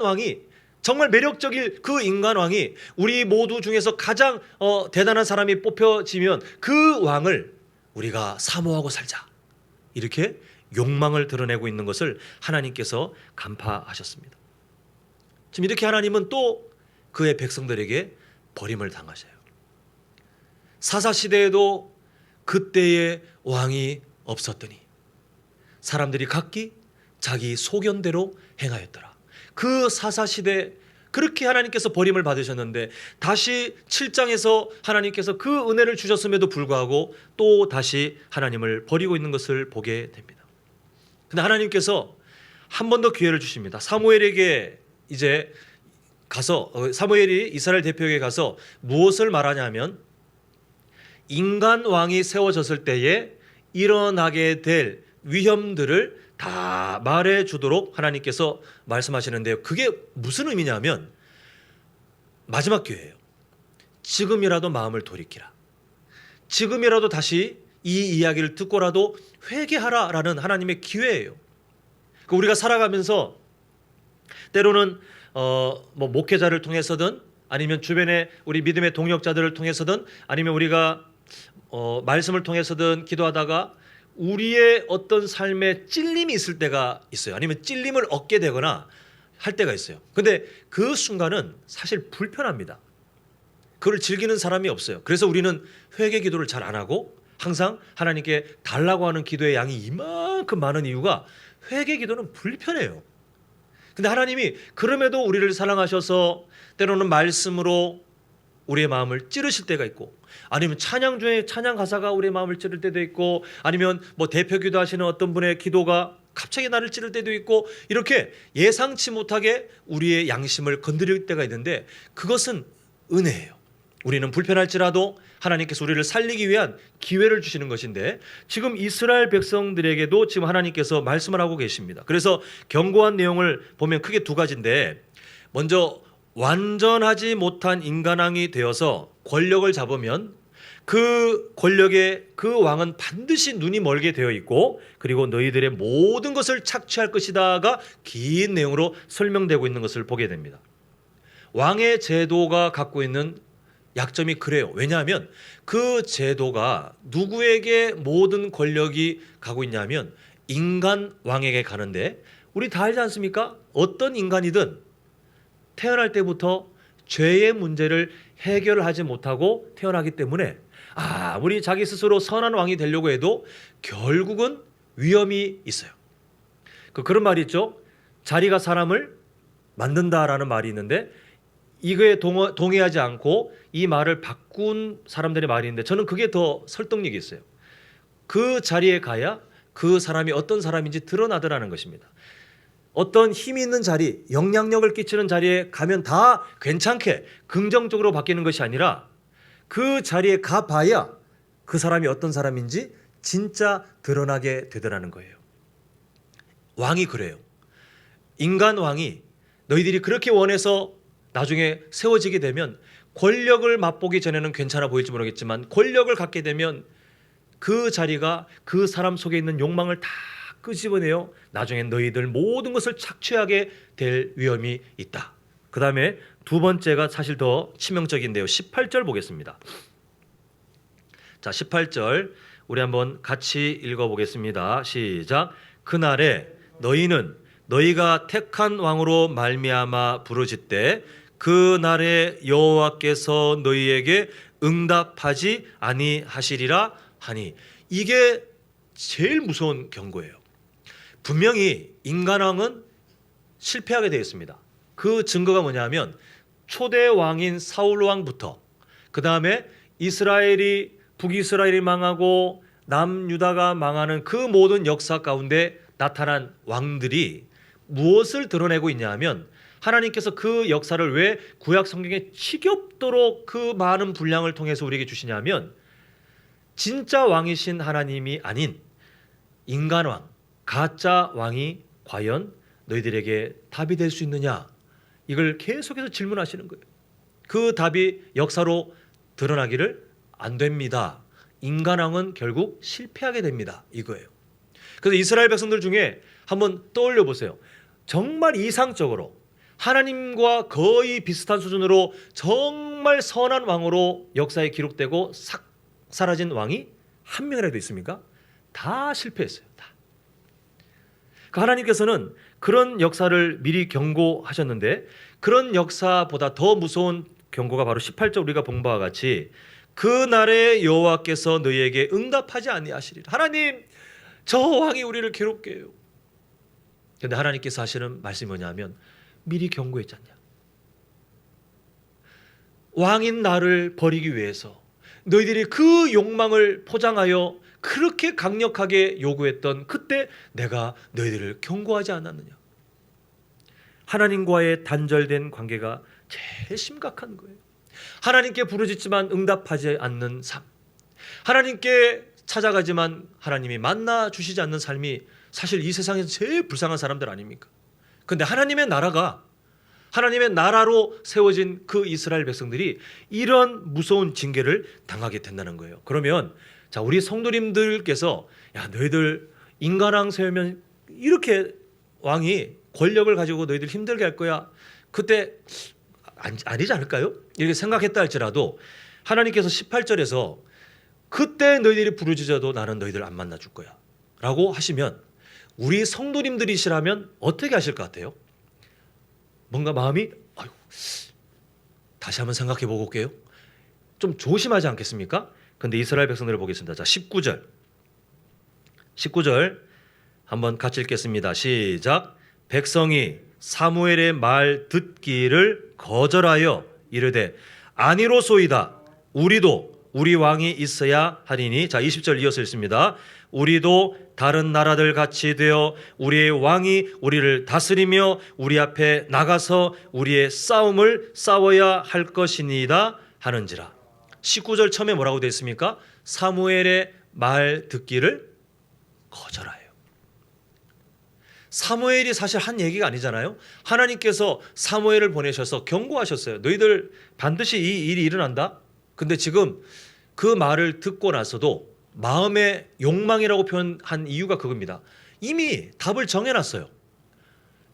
왕이, 정말 매력적인 그 인간 왕이 우리 모두 중에서 가장 대단한 사람이 뽑혀지면 그 왕을 우리가 사모하고 살자, 이렇게 욕망을 드러내고 있는 것을 하나님께서 간파하셨습니다. 지금 이렇게 하나님은 또 그의 백성들에게 버림을 당하셔요. 사사시대에도 그때의 왕이 없었더니 사람들이 각기 자기 소견대로 행하였더라. 그 사사시대 그렇게 하나님께서 버림을 받으셨는데 다시 7장에서 하나님께서 그 은혜를 주셨음에도 불구하고 또 다시 하나님을 버리고 있는 것을 보게 됩니다. 근데 하나님께서 한 번 더 기회를 주십니다. 사무엘에게 이제 가서, 사무엘이 이스라엘 대표에게 가서 무엇을 말하냐면 인간 왕이 세워졌을 때에 일어나게 될 위험들을 다 말해주도록 하나님께서 말씀하시는데요. 그게 무슨 의미냐면 마지막 기회예요. 지금이라도 마음을 돌이키라. 지금이라도 다시 이 이야기를 듣고라도 회개하라라는 하나님의 기회예요. 우리가 살아가면서 때로는 목회자를 통해서든 아니면 주변에 우리 믿음의 동역자들을 통해서든 아니면 우리가 말씀을 통해서든 기도하다가 우리의 어떤 삶에 찔림이 있을 때가 있어요. 아니면 찔림을 얻게 되거나 할 때가 있어요. 근데 그 순간은 사실 불편합니다. 그걸 즐기는 사람이 없어요. 그래서 우리는 회개 기도를 잘 안 하고 항상 하나님께 달라고 하는 기도의 양이 이만큼 많은 이유가 회개 기도는 불편해요. 근데 하나님이 그럼에도 우리를 사랑하셔서 때로는 말씀으로 우리의 마음을 찌르실 때가 있고, 아니면 찬양 중에 찬양 가사가 우리의 마음을 찌를 때도 있고, 아니면 대표 기도하시는 어떤 분의 기도가 갑자기 나를 찌를 때도 있고, 이렇게 예상치 못하게 우리의 양심을 건드릴 때가 있는데 그것은 은혜예요. 우리는 불편할지라도 하나님께서 우리를 살리기 위한 기회를 주시는 것인데, 지금 이스라엘 백성들에게도 지금 하나님께서 말씀을 하고 계십니다. 그래서 경고한 내용을 보면 크게 두 가지인데, 먼저 완전하지 못한 인간왕이 되어서 권력을 잡으면 그 권력의 그 왕은 반드시 눈이 멀게 되어 있고 그리고 너희들의 모든 것을 착취할 것이다가 긴 내용으로 설명되고 있는 것을 보게 됩니다. 왕의 제도가 갖고 있는 약점이 그래요. 왜냐하면 그 제도가 누구에게 모든 권력이 가고 있냐면 인간 왕에게 가는데 우리 다 알지 않습니까? 어떤 인간이든 태어날 때부터 죄의 문제를 해결하지 못하고 태어나기 때문에 아무리 자기 스스로 선한 왕이 되려고 해도 결국은 위험이 있어요. 그런 말이 있죠. 자리가 사람을 만든다라는 말이 있는데 이거에 동의하지 않고 이 말을 바꾼 사람들의 말이 있는데 저는 그게 더 설득력이 있어요. 그 자리에 가야 그 사람이 어떤 사람인지 드러나더라는 것입니다. 어떤 힘이 있는 자리, 영향력을 끼치는 자리에 가면 다 괜찮게 긍정적으로 바뀌는 것이 아니라 그 자리에 가봐야 그 사람이 어떤 사람인지 진짜 드러나게 되더라는 거예요. 왕이 그래요. 인간 왕이 너희들이 그렇게 원해서 나중에 세워지게 되면 권력을 맛보기 전에는 괜찮아 보일지 모르겠지만 권력을 갖게 되면 그 자리가 그 사람 속에 있는 욕망을 다 끄집어내요. 나중엔 너희들 모든 것을 착취하게 될 위험이 있다. 그 다음에 두 번째가 사실 더 치명적인데요. 18절 보겠습니다. 자, 18절 우리 한번 같이 읽어보겠습니다. 시작. 그날에 너희는 너희가 택한 왕으로 말미암아 부르짖되 그 날에 여호와께서 너희에게 응답하지 아니하시리라 하니. 이게 제일 무서운 경고예요. 분명히 인간왕은 실패하게 되어 있습니다. 그 증거가 뭐냐면 초대 왕인 사울 왕부터 그 다음에 이스라엘이 북이스라엘이 망하고 남유다가 망하는 그 모든 역사 가운데 나타난 왕들이 무엇을 드러내고 있냐 하면 하나님께서 그 역사를 왜 구약 성경에 치겹도록 그 많은 분량을 통해서 우리에게 주시냐면 진짜 왕이신 하나님이 아닌 인간왕, 가짜 왕이 과연 너희들에게 답이 될 수 있느냐, 이걸 계속해서 질문하시는 거예요. 그 답이 역사로 드러나기를 안 됩니다. 인간왕은 결국 실패하게 됩니다. 이거예요. 그래서 이스라엘 백성들 중에 한번 떠올려 보세요. 정말 이상적으로 하나님과 거의 비슷한 수준으로 정말 선한 왕으로 역사에 기록되고 싹 사라진 왕이 한 명이라도 있습니까? 다 실패했어요. 다. 하나님께서는 그런 역사를 미리 경고하셨는데 그런 역사보다 더 무서운 경고가 바로 18절 우리가 본 바와 같이 그 날에 여호와께서 너희에게 응답하지 아니하시리라. 하나님, 저 왕이 우리를 괴롭게 해요. 그런데 하나님께서 하시는 말씀이 뭐냐면 미리 경고했지 않냐. 왕인 나를 버리기 위해서 너희들이 그 욕망을 포장하여 그렇게 강력하게 요구했던 그때 내가 너희들을 경고하지 않았느냐. 하나님과의 단절된 관계가 제일 심각한 거예요. 하나님께 부르짖지만 응답하지 않는 삶, 하나님께 찾아가지만 하나님이 만나 주시지 않는 삶이 사실 이 세상에서 제일 불쌍한 사람들 아닙니까? 그런데 하나님의 나라가 하나님의 나라로 세워진 그 이스라엘 백성들이 이런 무서운 징계를 당하게 된다는 거예요. 그러면 자, 우리 성도님들께서 야, 너희들 인간왕 세우면 이렇게 왕이 권력을 가지고 너희들 힘들게 할 거야. 그때 아니지 않을까요? 이렇게 생각했다 할지라도 하나님께서 18절에서 그때 너희들이 부르짖어도 나는 너희들 안 만나 줄 거야 라고 하시면 우리 성도님들이시라면 어떻게 하실 것 같아요? 뭔가 마음이 아이고, 다시 한번 생각해 보고 올게요. 좀 조심하지 않겠습니까? 그런데 이스라엘 백성들을 보겠습니다. 자, 19절 한번 같이 읽겠습니다. 시작. 백성이 사무엘의 말 듣기를 거절하여 이르되 아니로소이다. 우리도 우리 왕이 있어야 하리니. 자, 20절 이어서 읽습니다. 우리도 다른 나라들 같이 되어 우리의 왕이 우리를 다스리며 우리 앞에 나가서 우리의 싸움을 싸워야 할 것이니이다 하는지라. 19절 처음에 뭐라고 되어 있습니까? 사무엘의 말 듣기를 거절하여. 사무엘이 사실 한 얘기가 아니잖아요. 하나님께서 사무엘을 보내셔서 경고하셨어요. 너희들 반드시 이 일이 일어난다. 근데 지금 그 말을 듣고 나서도 마음의 욕망이라고 표현한 이유가 그겁니다. 이미 답을 정해놨어요.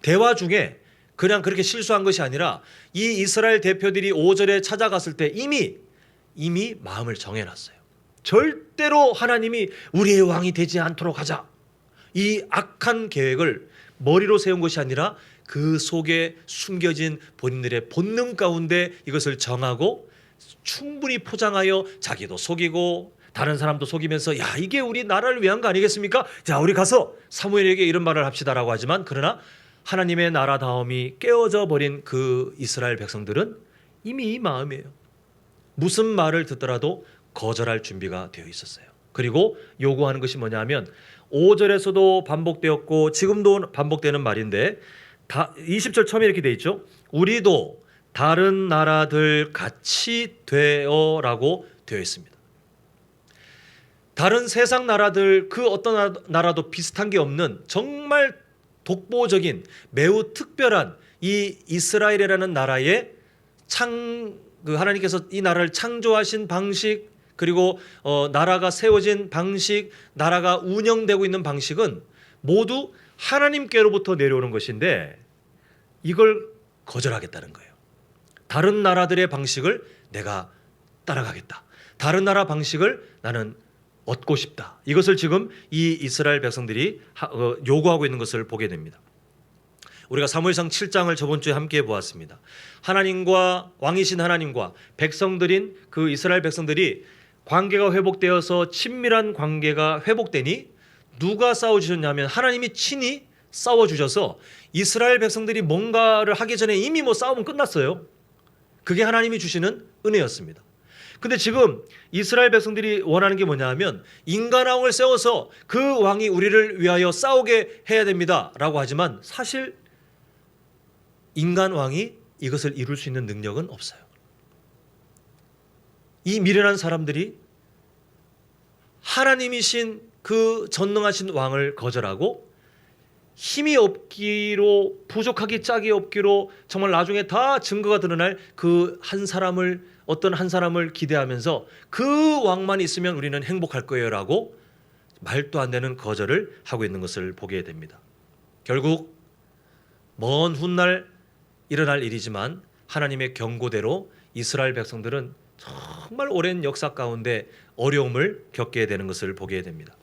대화 중에 그냥 그렇게 실수한 것이 아니라 이 이스라엘 대표들이 5절에 찾아갔을 때 이미 마음을 정해놨어요. 절대로 하나님이 우리의 왕이 되지 않도록 하자. 이 악한 계획을 머리로 세운 것이 아니라 그 속에 숨겨진 본인들의 본능 가운데 이것을 정하고 충분히 포장하여 자기도 속이고 다른 사람도 속이면서 야, 이게 우리 나라를 위한 거 아니겠습니까? 자, 우리 가서 사무엘에게 이런 말을 합시다라고 하지만 그러나 하나님의 나라다움이 깨어져 버린 그 이스라엘 백성들은 이미 이 마음이에요. 무슨 말을 듣더라도 거절할 준비가 되어 있었어요. 그리고 요구하는 것이 뭐냐면 5절에서도 반복되었고 지금도 반복되는 말인데 20절 처음에 이렇게 돼 있죠. 우리도 다른 나라들 같이 되어라고 되어 있습니다. 다른 세상 나라들 그 어떤 나라도 비슷한 게 없는 정말 독보적인 매우 특별한 이 이스라엘이라는 나라의 하나님께서 이 나라를 창조하신 방식 그리고 나라가 세워진 방식, 나라가 운영되고 있는 방식은 모두 하나님께로부터 내려오는 것인데 이걸 거절하겠다는 거예요. 다른 나라들의 방식을 내가 따라가겠다. 다른 나라 방식을 나는 얻고 싶다. 이것을 지금 이 이스라엘 백성들이 요구하고 있는 것을 보게 됩니다. 우리가 사무엘상 7장을 저번 주에 함께 보았습니다. 하나님과 왕이신 하나님과 백성들인 그 이스라엘 백성들이 관계가 회복되어서 친밀한 관계가 회복되니 누가 싸워주셨냐면 하나님이 친히 싸워주셔서 이스라엘 백성들이 뭔가를 하기 전에 이미 싸움은 끝났어요. 그게 하나님이 주시는 은혜였습니다. 근데 지금 이스라엘 백성들이 원하는 게 뭐냐 하면 인간왕을 세워서 그 왕이 우리를 위하여 싸우게 해야 됩니다 라고 하지만 사실 인간왕이 이것을 이룰 수 있는 능력은 없어요. 이 미련한 사람들이 하나님이신 그 전능하신 왕을 거절하고 힘이 없기로 부족하기 짝이 없기로 정말 나중에 다 증거가 드러날 그 어떤 한 사람을 기대하면서 그 왕만 있으면 우리는 행복할 거예요라고 말도 안 되는 거절을 하고 있는 것을 보게 됩니다. 결국 먼 훗날 일어날 일이지만 하나님의 경고대로 이스라엘 백성들은 정말 오랜 역사 가운데 어려움을 겪게 되는 것을 보게 됩니다.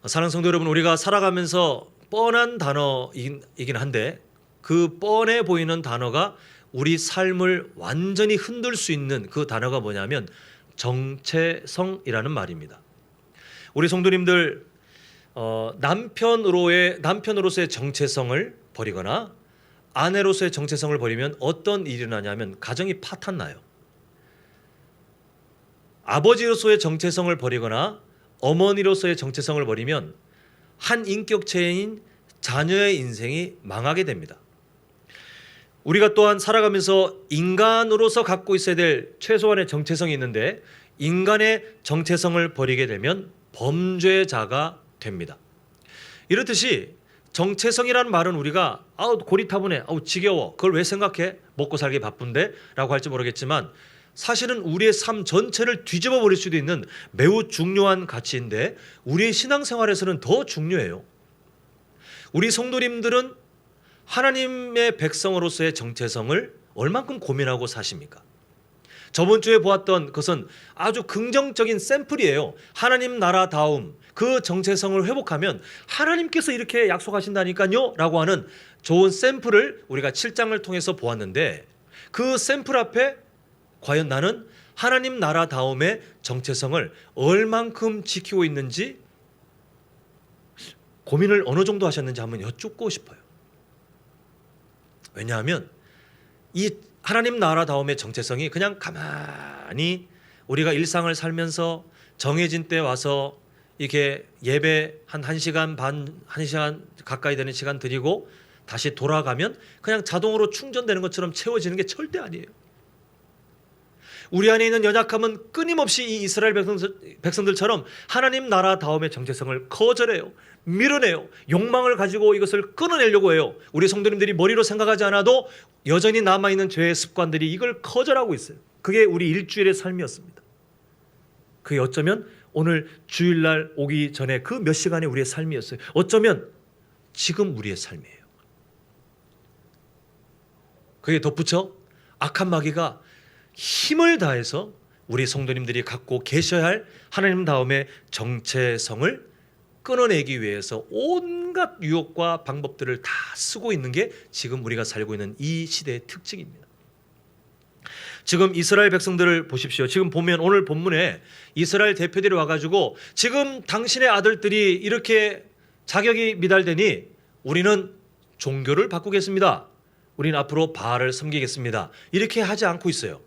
사랑하는 성도 여러분, 우리가 살아가면서 뻔한 단어이긴 한데 그 뻔해 보이는 단어가 우리 삶을 완전히 흔들 수 있는 그 단어가 뭐냐면 정체성이라는 말입니다. 우리 성도님들 남편으로서의 정체성을 버리거나 아내로서의 정체성을 버리면 어떤 일이 일어나냐면 가정이 파탄나요. 아버지로서의 정체성을 버리거나 어머니로서의 정체성을 버리면 한 인격체인 자녀의 인생이 망하게 됩니다. 우리가 또한 살아가면서 인간으로서 갖고 있어야 될 최소한의 정체성이 있는데 인간의 정체성을 버리게 되면 범죄자가 됩니다. 이렇듯이 정체성이라는 말은 우리가 고리타분해, 지겨워, 그걸 왜 생각해? 먹고 살기 바쁜데? 라고 할지 모르겠지만 사실은 우리의 삶 전체를 뒤집어 버릴 수도 있는 매우 중요한 가치인데 우리의 신앙생활에서는 더 중요해요. 우리 성도님들은 하나님의 백성으로서의 정체성을 얼만큼 고민하고 사십니까? 저번 주에 보았던 것은 아주 긍정적인 샘플이에요. 하나님 나라다움, 그 정체성을 회복하면 하나님께서 이렇게 약속하신다니까요 라고 하는 좋은 샘플을 우리가 7장을 통해서 보았는데 그 샘플 앞에 과연 나는 하나님 나라다움의 정체성을 얼만큼 지키고 있는지 고민을 어느 정도 하셨는지 한번 여쭙고 싶어요. 왜냐하면 이 하나님 나라다움의 정체성이 그냥 가만히 우리가 일상을 살면서 정해진 때 와서 이렇게 예배 한 1시간 반, 1시간 가까이 되는 시간 드리고 다시 돌아가면 그냥 자동으로 충전되는 것처럼 채워지는 게 절대 아니에요. 우리 안에 있는 연약함은 끊임없이 이 이스라엘 백성들처럼 하나님 나라다움의 정체성을 거절해요. 밀어내요. 욕망을 가지고 이것을 끊어내려고 해요. 우리 성도님들이 머리로 생각하지 않아도 여전히 남아있는 죄의 습관들이 이걸 거절하고 있어요. 그게 우리 일주일의 삶이었습니다. 그게 어쩌면 오늘 주일날 오기 전에 그 몇 시간의 우리의 삶이었어요. 어쩌면 지금 우리의 삶이에요. 그게 덧붙여 악한 마귀가 힘을 다해서 우리 성도님들이 갖고 계셔야 할 하나님 다음의 정체성을 끊어내기 위해서 온갖 유혹과 방법들을 다 쓰고 있는 게 지금 우리가 살고 있는 이 시대의 특징입니다. 지금 이스라엘 백성들을 보십시오. 지금 보면 오늘 본문에 이스라엘 대표들이 와가지고 지금 당신의 아들들이 이렇게 자격이 미달되니 우리는 종교를 바꾸겠습니다. 우리는 앞으로 바알을 섬기겠습니다. 이렇게 하지 않고 있어요.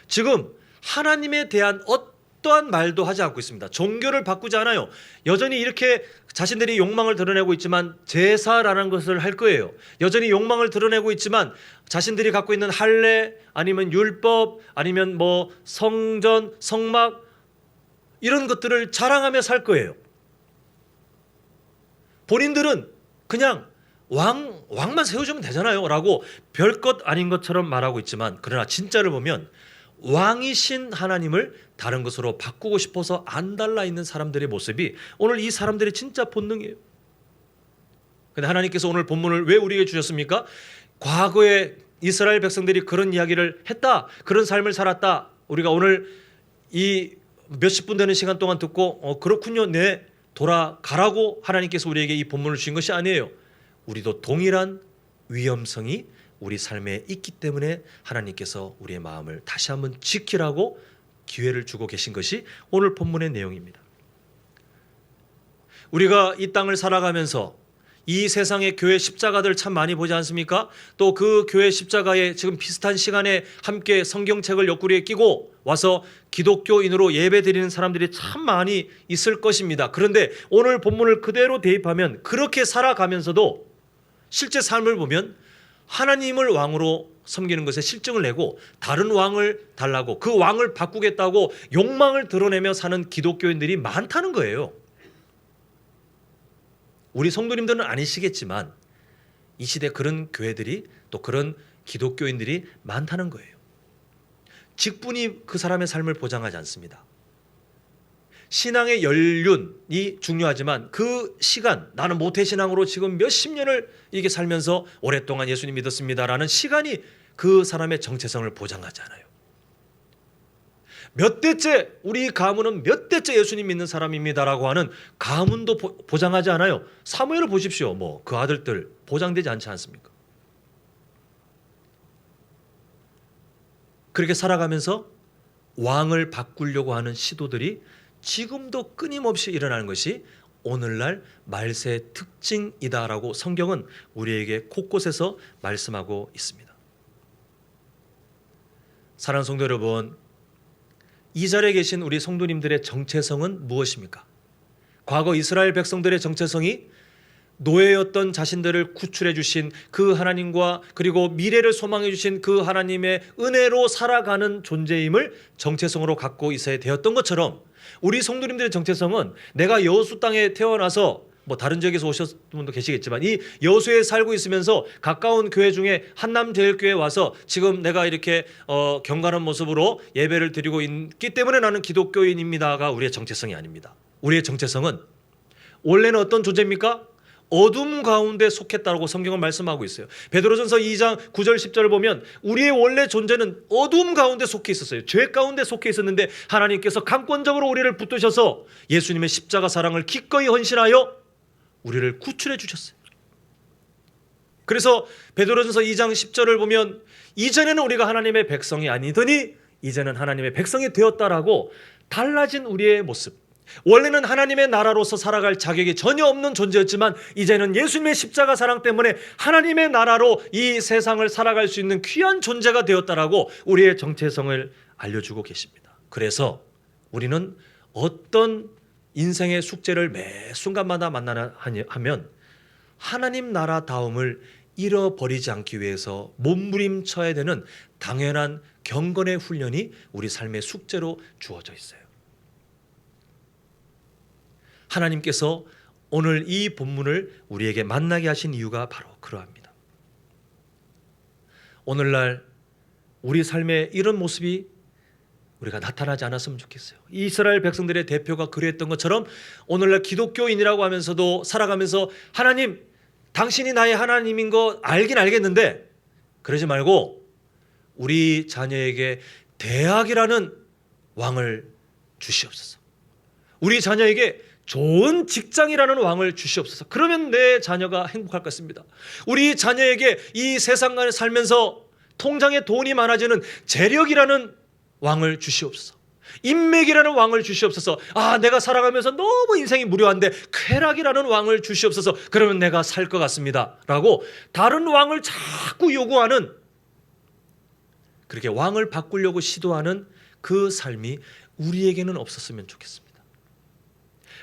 지금 하나님에 대한 어떠한 말도 하지 않고 있습니다. 종교를 바꾸지 않아요. 여전히 이렇게 자신들이 욕망을 드러내고 있지만 제사라는 것을 할 거예요. 여전히 욕망을 드러내고 있지만 자신들이 갖고 있는 할례 아니면 율법 아니면 뭐 성전, 성막 이런 것들을 자랑하며 살 거예요. 본인들은 그냥 왕만 세워주면 되잖아요 라고 별것 아닌 것처럼 말하고 있지만 그러나 진짜를 보면 왕이신 하나님을 다른 것으로 바꾸고 싶어서 안달나 있는 사람들의 모습이 오늘 이 사람들의 진짜 본능이에요. 그런데 하나님께서 오늘 본문을 왜 우리에게 주셨습니까? 과거에 이스라엘 백성들이 그런 이야기를 했다, 그런 삶을 살았다. 우리가 오늘 이 몇십 분 되는 시간 동안 듣고 그렇군요, 네, 돌아가라고 하나님께서 우리에게 이 본문을 주신 것이 아니에요. 우리도 동일한 위험성이 우리 삶에 있기 때문에 하나님께서 우리의 마음을 다시 한번 지키라고 기회를 주고 계신 것이 오늘 본문의 내용입니다. 우리가 이 땅을 살아가면서 이 세상의 교회 십자가들 참 많이 보지 않습니까? 또 그 교회 십자가에 지금 비슷한 시간에 함께 성경책을 옆구리에 끼고 와서 기독교인으로 예배드리는 사람들이 참 많이 있을 것입니다. 그런데 오늘 본문을 그대로 대입하면 그렇게 살아가면서도 실제 삶을 보면 하나님을 왕으로 섬기는 것에 실증을 내고 다른 왕을 달라고 그 왕을 바꾸겠다고 욕망을 드러내며 사는 기독교인들이 많다는 거예요. 우리 성도님들은 아니시겠지만 이 시대 그런 교회들이 또 그런 기독교인들이 많다는 거예요. 직분이 그 사람의 삶을 보장하지 않습니다. 신앙의 연륜이 중요하지만 그 시간, 나는 모태신앙으로 지금 몇십 년을 이렇게 살면서 오랫동안 예수님 믿었습니다라는 시간이 그 사람의 정체성을 보장하지 않아요. 몇 대째, 우리 가문은 몇 대째 예수님 믿는 사람입니다라고 하는 가문도 보장하지 않아요. 사무엘을 보십시오. 뭐 그 아들들 보장되지 않지 않습니까? 그렇게 살아가면서 왕을 바꾸려고 하는 시도들이 지금도 끊임없이 일어나는 것이 오늘날 말세의 특징이다라고 성경은 우리에게 곳곳에서 말씀하고 있습니다. 사랑하는 성도 여러분, 이 자리에 계신 우리 성도님들의 정체성은 무엇입니까? 과거 이스라엘 백성들의 정체성이 노예였던 자신들을 구출해 주신 그 하나님과 그리고 미래를 소망해 주신 그 하나님의 은혜로 살아가는 존재임을 정체성으로 갖고 있어야 되었던 것처럼 우리 성도님들의 정체성은 내가 여호수 땅에 태어나서 뭐 다른 지역에서 오셨던 분도 계시겠지만 이 여수에 살고 있으면서 가까운 교회 중에 한남제일교회에 와서 지금 내가 이렇게 경건한 모습으로 예배를 드리고 있기 때문에 나는 기독교인입니다가 우리의 정체성이 아닙니다. 우리의 정체성은 원래는 어떤 존재입니까? 어둠 가운데 속했다고 성경은 말씀하고 있어요. 베드로전서 2장 9절 10절을 보면 우리의 원래 존재는 어둠 가운데 속해 있었어요. 죄 가운데 속해 있었는데 하나님께서 강권적으로 우리를 붙드셔서 예수님의 십자가 사랑을 기꺼이 헌신하여 우리를 구출해 주셨어요. 그래서 베드로전서 2장 10절을 보면 이전에는 우리가 하나님의 백성이 아니더니 이제는 하나님의 백성이 되었다라고 달라진 우리의 모습, 원래는 하나님의 나라로서 살아갈 자격이 전혀 없는 존재였지만 이제는 예수님의 십자가 사랑 때문에 하나님의 나라로 이 세상을 살아갈 수 있는 귀한 존재가 되었다라고 우리의 정체성을 알려주고 계십니다. 그래서 우리는 어떤 인생의 숙제를 매 순간마다 만나야 하면 하나님 나라다움을 잃어버리지 않기 위해서 몸부림쳐야 되는 당연한 경건의 훈련이 우리 삶의 숙제로 주어져 있어요. 하나님께서 오늘 이 본문을 우리에게 만나게 하신 이유가 바로 그러합니다. 오늘날 우리 삶에 이런 모습이 우리가 나타나지 않았으면 좋겠어요. 이스라엘 백성들의 대표가 그랬던 것처럼 오늘날 기독교인이라고 하면서도 살아가면서 하나님, 당신이 나의 하나님인 거 알긴 알겠는데 그러지 말고 우리 자녀에게 대학이라는 왕을 주시옵소서. 우리 자녀에게 좋은 직장이라는 왕을 주시옵소서. 그러면 내 자녀가 행복할 것 같습니다. 우리 자녀에게 이 세상을 살면서 통장에 돈이 많아지는 재력이라는 왕을 주시옵소서. 인맥이라는 왕을 주시옵소서. 아, 내가 살아가면서 너무 인생이 무료한데 쾌락이라는 왕을 주시옵소서. 그러면 내가 살 것 같습니다 라고 다른 왕을 자꾸 요구하는, 그렇게 왕을 바꾸려고 시도하는 그 삶이 우리에게는 없었으면 좋겠습니다.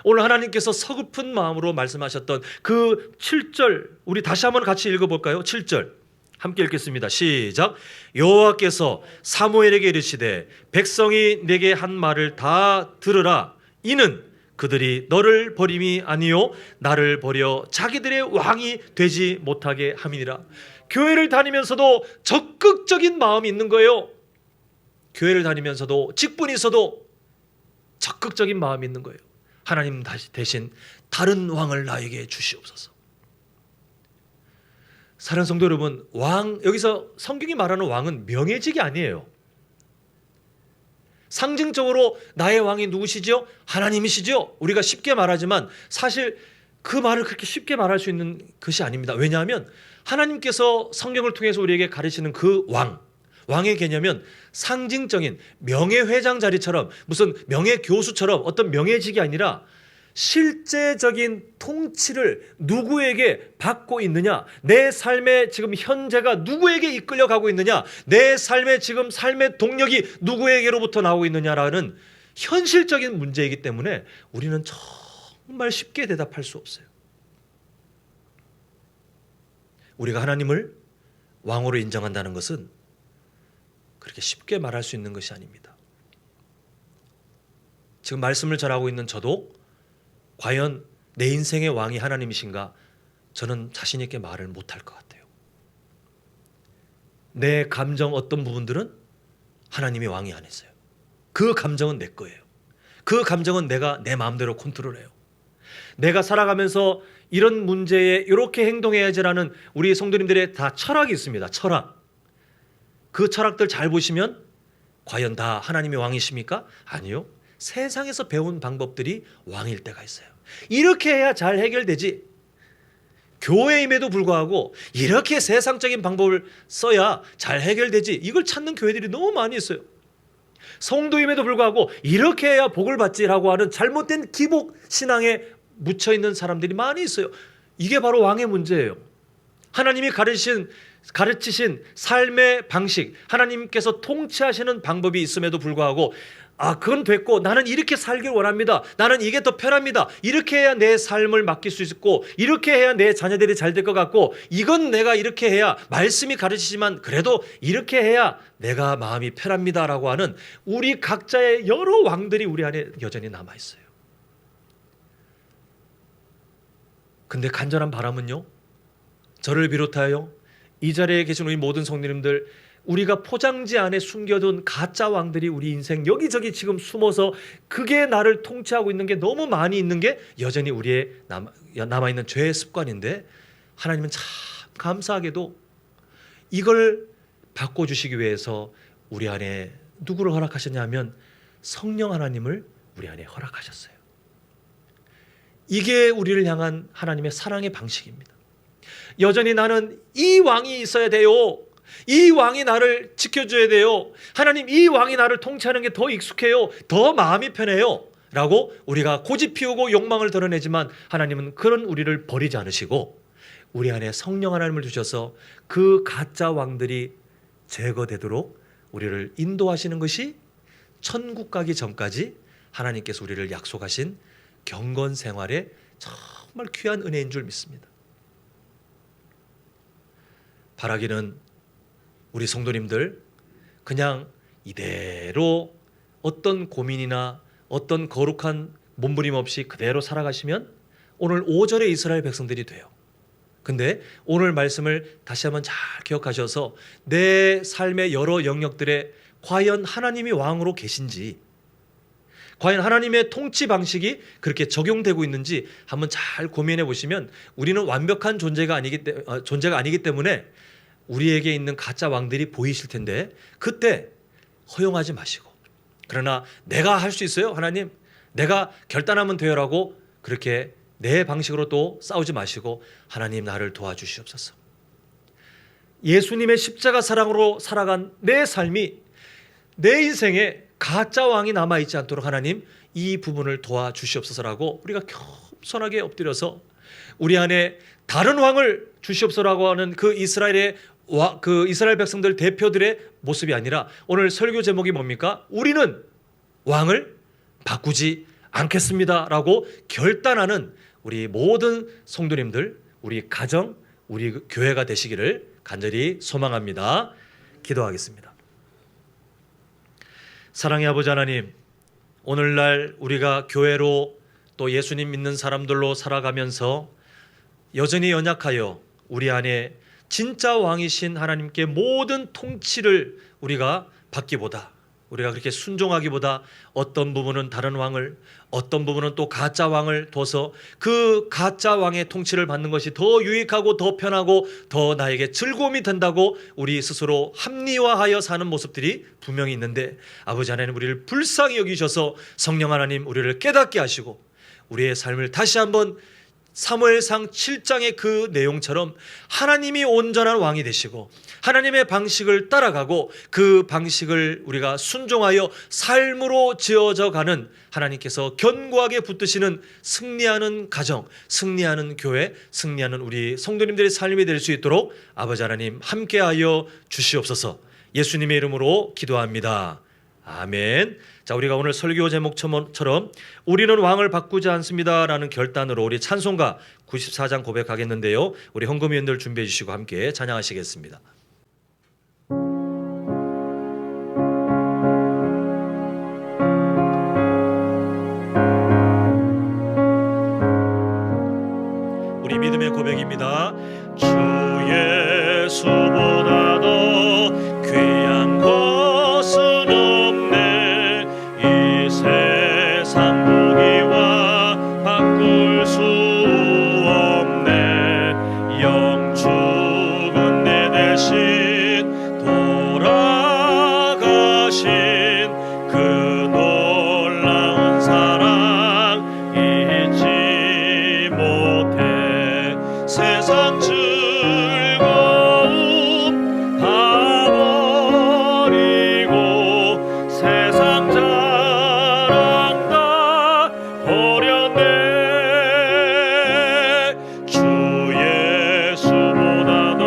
오늘 하나님께서 서글픈 마음으로 말씀하셨던 그 7절, 우리 다시 한번 같이 읽어볼까요? 7절 함께 읽겠습니다. 시작. 여호와께서 사무엘에게 이르시되 백성이 내게 한 말을 다 들으라. 이는 그들이 너를 버림이 아니요 나를 버려 자기들의 왕이 되지 못하게 함이니라. 교회를 다니면서도 적극적인 마음이 있는 거예요. 교회를 다니면서도 직분이 있어도 적극적인 마음이 있는 거예요. 하나님 대신 다른 왕을 나에게 주시옵소서. 사랑하는 성도 여러분, 왕, 여기서 성경이 말하는 왕은 명예직이 아니에요. 상징적으로 나의 왕이 누구시죠? 하나님이시죠? 우리가 쉽게 말하지만 사실 그 말을 그렇게 쉽게 말할 수 있는 것이 아닙니다. 왜냐하면 하나님께서 성경을 통해서 우리에게 가르치는 그 왕의 개념은 상징적인 명예회장 자리처럼, 무슨 명예교수처럼 어떤 명예직이 아니라 실제적인 통치를 누구에게 받고 있느냐, 내 삶의 지금 현재가 누구에게 이끌려가고 있느냐, 내 삶의 지금 삶의 동력이 누구에게로부터 나오고 있느냐라는 현실적인 문제이기 때문에 우리는 정말 쉽게 대답할 수 없어요. 우리가 하나님을 왕으로 인정한다는 것은 그렇게 쉽게 말할 수 있는 것이 아닙니다. 지금 말씀을 전하고 있는 저도 과연 내 인생의 왕이 하나님이신가, 저는 자신 있게 말을 못할 것 같아요. 내 감정 어떤 부분들은 하나님이 왕이 아니세요. 그 감정은 내 거예요. 그 감정은 내가 내 마음대로 컨트롤해요. 내가 살아가면서 이런 문제에 이렇게 행동해야지라는 우리 성도님들의 다 철학이 있습니다. 철학. 그 철학들 잘 보시면 과연 다 하나님이 왕이십니까? 아니요. 세상에서 배운 방법들이 왕일 때가 있어요. 이렇게 해야 잘 해결되지. 교회임에도 불구하고 이렇게 세상적인 방법을 써야 잘 해결되지. 이걸 찾는 교회들이 너무 많이 있어요. 성도임에도 불구하고 이렇게 해야 복을 받지라고 하는 잘못된 기복 신앙에 묻혀있는 사람들이 많이 있어요. 이게 바로 왕의 문제예요. 하나님이 가르치신 삶의 방식, 하나님께서 통치하시는 방법이 있음에도 불구하고 그건 됐고 나는 이렇게 살길 원합니다. 나는 이게 더 편합니다. 이렇게 해야 내 삶을 맡길 수 있고 이렇게 해야 내 자녀들이 잘 될 것 같고 이건 내가 이렇게 해야 말씀이 가르치지만 그래도 이렇게 해야 내가 마음이 편합니다라고 하는 우리 각자의 여러 왕들이 우리 안에 여전히 남아있어요. 근데 간절한 바람은요, 저를 비롯하여 이 자리에 계신 우리 모든 성도님들, 우리가 포장지 안에 숨겨둔 가짜 왕들이 우리 인생 여기저기 지금 숨어서 그게 나를 통치하고 있는 게 너무 많이 있는 게 여전히 우리의 남아있는 죄의 습관인데, 하나님은 참 감사하게도 이걸 바꿔주시기 위해서 우리 안에 누구를 허락하셨냐면 성령 하나님을 우리 안에 허락하셨어요. 이게 우리를 향한 하나님의 사랑의 방식입니다. 여전히 나는 이 왕이 있어야 돼요. 이 왕이 나를 지켜줘야 돼요. 하나님, 이 왕이 나를 통치하는 게 더 익숙해요. 더 마음이 편해요. 라고 우리가 고집 피우고 욕망을 드러내지만 하나님은 그런 우리를 버리지 않으시고 우리 안에 성령 하나님을 주셔서 그 가짜 왕들이 제거되도록 우리를 인도하시는 것이 천국 가기 전까지 하나님께서 우리를 약속하신 경건 생활의 정말 귀한 은혜인 줄 믿습니다. 바라기는 우리 성도님들 그냥 이대로 어떤 고민이나 어떤 거룩한 몸부림 없이 그대로 살아가시면 오늘 5절의 이스라엘 백성들이 돼요. 근데 오늘 말씀을 다시 한번 잘 기억하셔서 내 삶의 여러 영역들에 과연 하나님이 왕으로 계신지, 과연 하나님의 통치 방식이 그렇게 적용되고 있는지 한번 잘 고민해 보시면 우리는 완벽한 존재가 아니기 때문에 우리에게 있는 가짜 왕들이 보이실 텐데 그때 허용하지 마시고, 그러나 내가 할 수 있어요 하나님, 내가 결단하면 돼요라고 그렇게 내 방식으로 또 싸우지 마시고 하나님 나를 도와주시옵소서. 예수님의 십자가 사랑으로 살아간 내 삶이 내 인생에 가짜 왕이 남아있지 않도록 하나님 이 부분을 도와주시옵소서라고 우리가 겸손하게 엎드려서 우리 안에 다른 왕을 주시옵소서라고 하는 그 이스라엘 백성들 대표들의 모습이 아니라 오늘 설교 제목이 뭡니까? 우리는 왕을 바꾸지 않겠습니다라고 결단하는 우리 모든 성도님들, 우리 가정, 우리 교회가 되시기를 간절히 소망합니다. 기도하겠습니다. 사랑의 아버지 하나님, 오늘날 우리가 교회로 또 예수님 믿는 사람들로 살아가면서 여전히 연약하여 우리 안에 진짜 왕이신 하나님께 모든 통치를 우리가 받기보다, 우리가 그렇게 순종하기보다 어떤 부분은 다른 왕을, 어떤 부분은 또 가짜 왕을 둬서 그 가짜 왕의 통치를 받는 것이 더 유익하고 더 편하고 더 나에게 즐거움이 된다고 우리 스스로 합리화하여 사는 모습들이 분명히 있는데, 아버지 하나님 우리를 불쌍히 여기셔서 성령 하나님 우리를 깨닫게 하시고 우리의 삶을 다시 한번 사무엘상 7장의 그 내용처럼 하나님이 온전한 왕이 되시고 하나님의 방식을 따라가고 그 방식을 우리가 순종하여 삶으로 지어져 가는 하나님께서 견고하게 붙드시는 승리하는 가정, 승리하는 교회, 승리하는 우리 성도님들의 삶이 될 수 있도록 아버지 하나님 함께하여 주시옵소서. 예수님의 이름으로 기도합니다. 아멘. 자, 우리가 오늘 설교 제목처럼 우리는 왕을 바꾸지 않습니다라는 결단으로 우리 찬송가 94장 고백하겠는데요. 우리 헌금위원들 준비해 주시고 함께 찬양하시겠습니다. 우리 믿음의 고백입니다. 주 예수보다도 귀한 것은 없네. 이 세상 무기와 바꿀 수 없네. 영 죽은 내 대신 돌아가신 그 놀라운 사랑 잊지 못해. 세상 즐거움 다 버리고 세상 자랑 다 버렸네. 주 예수보다도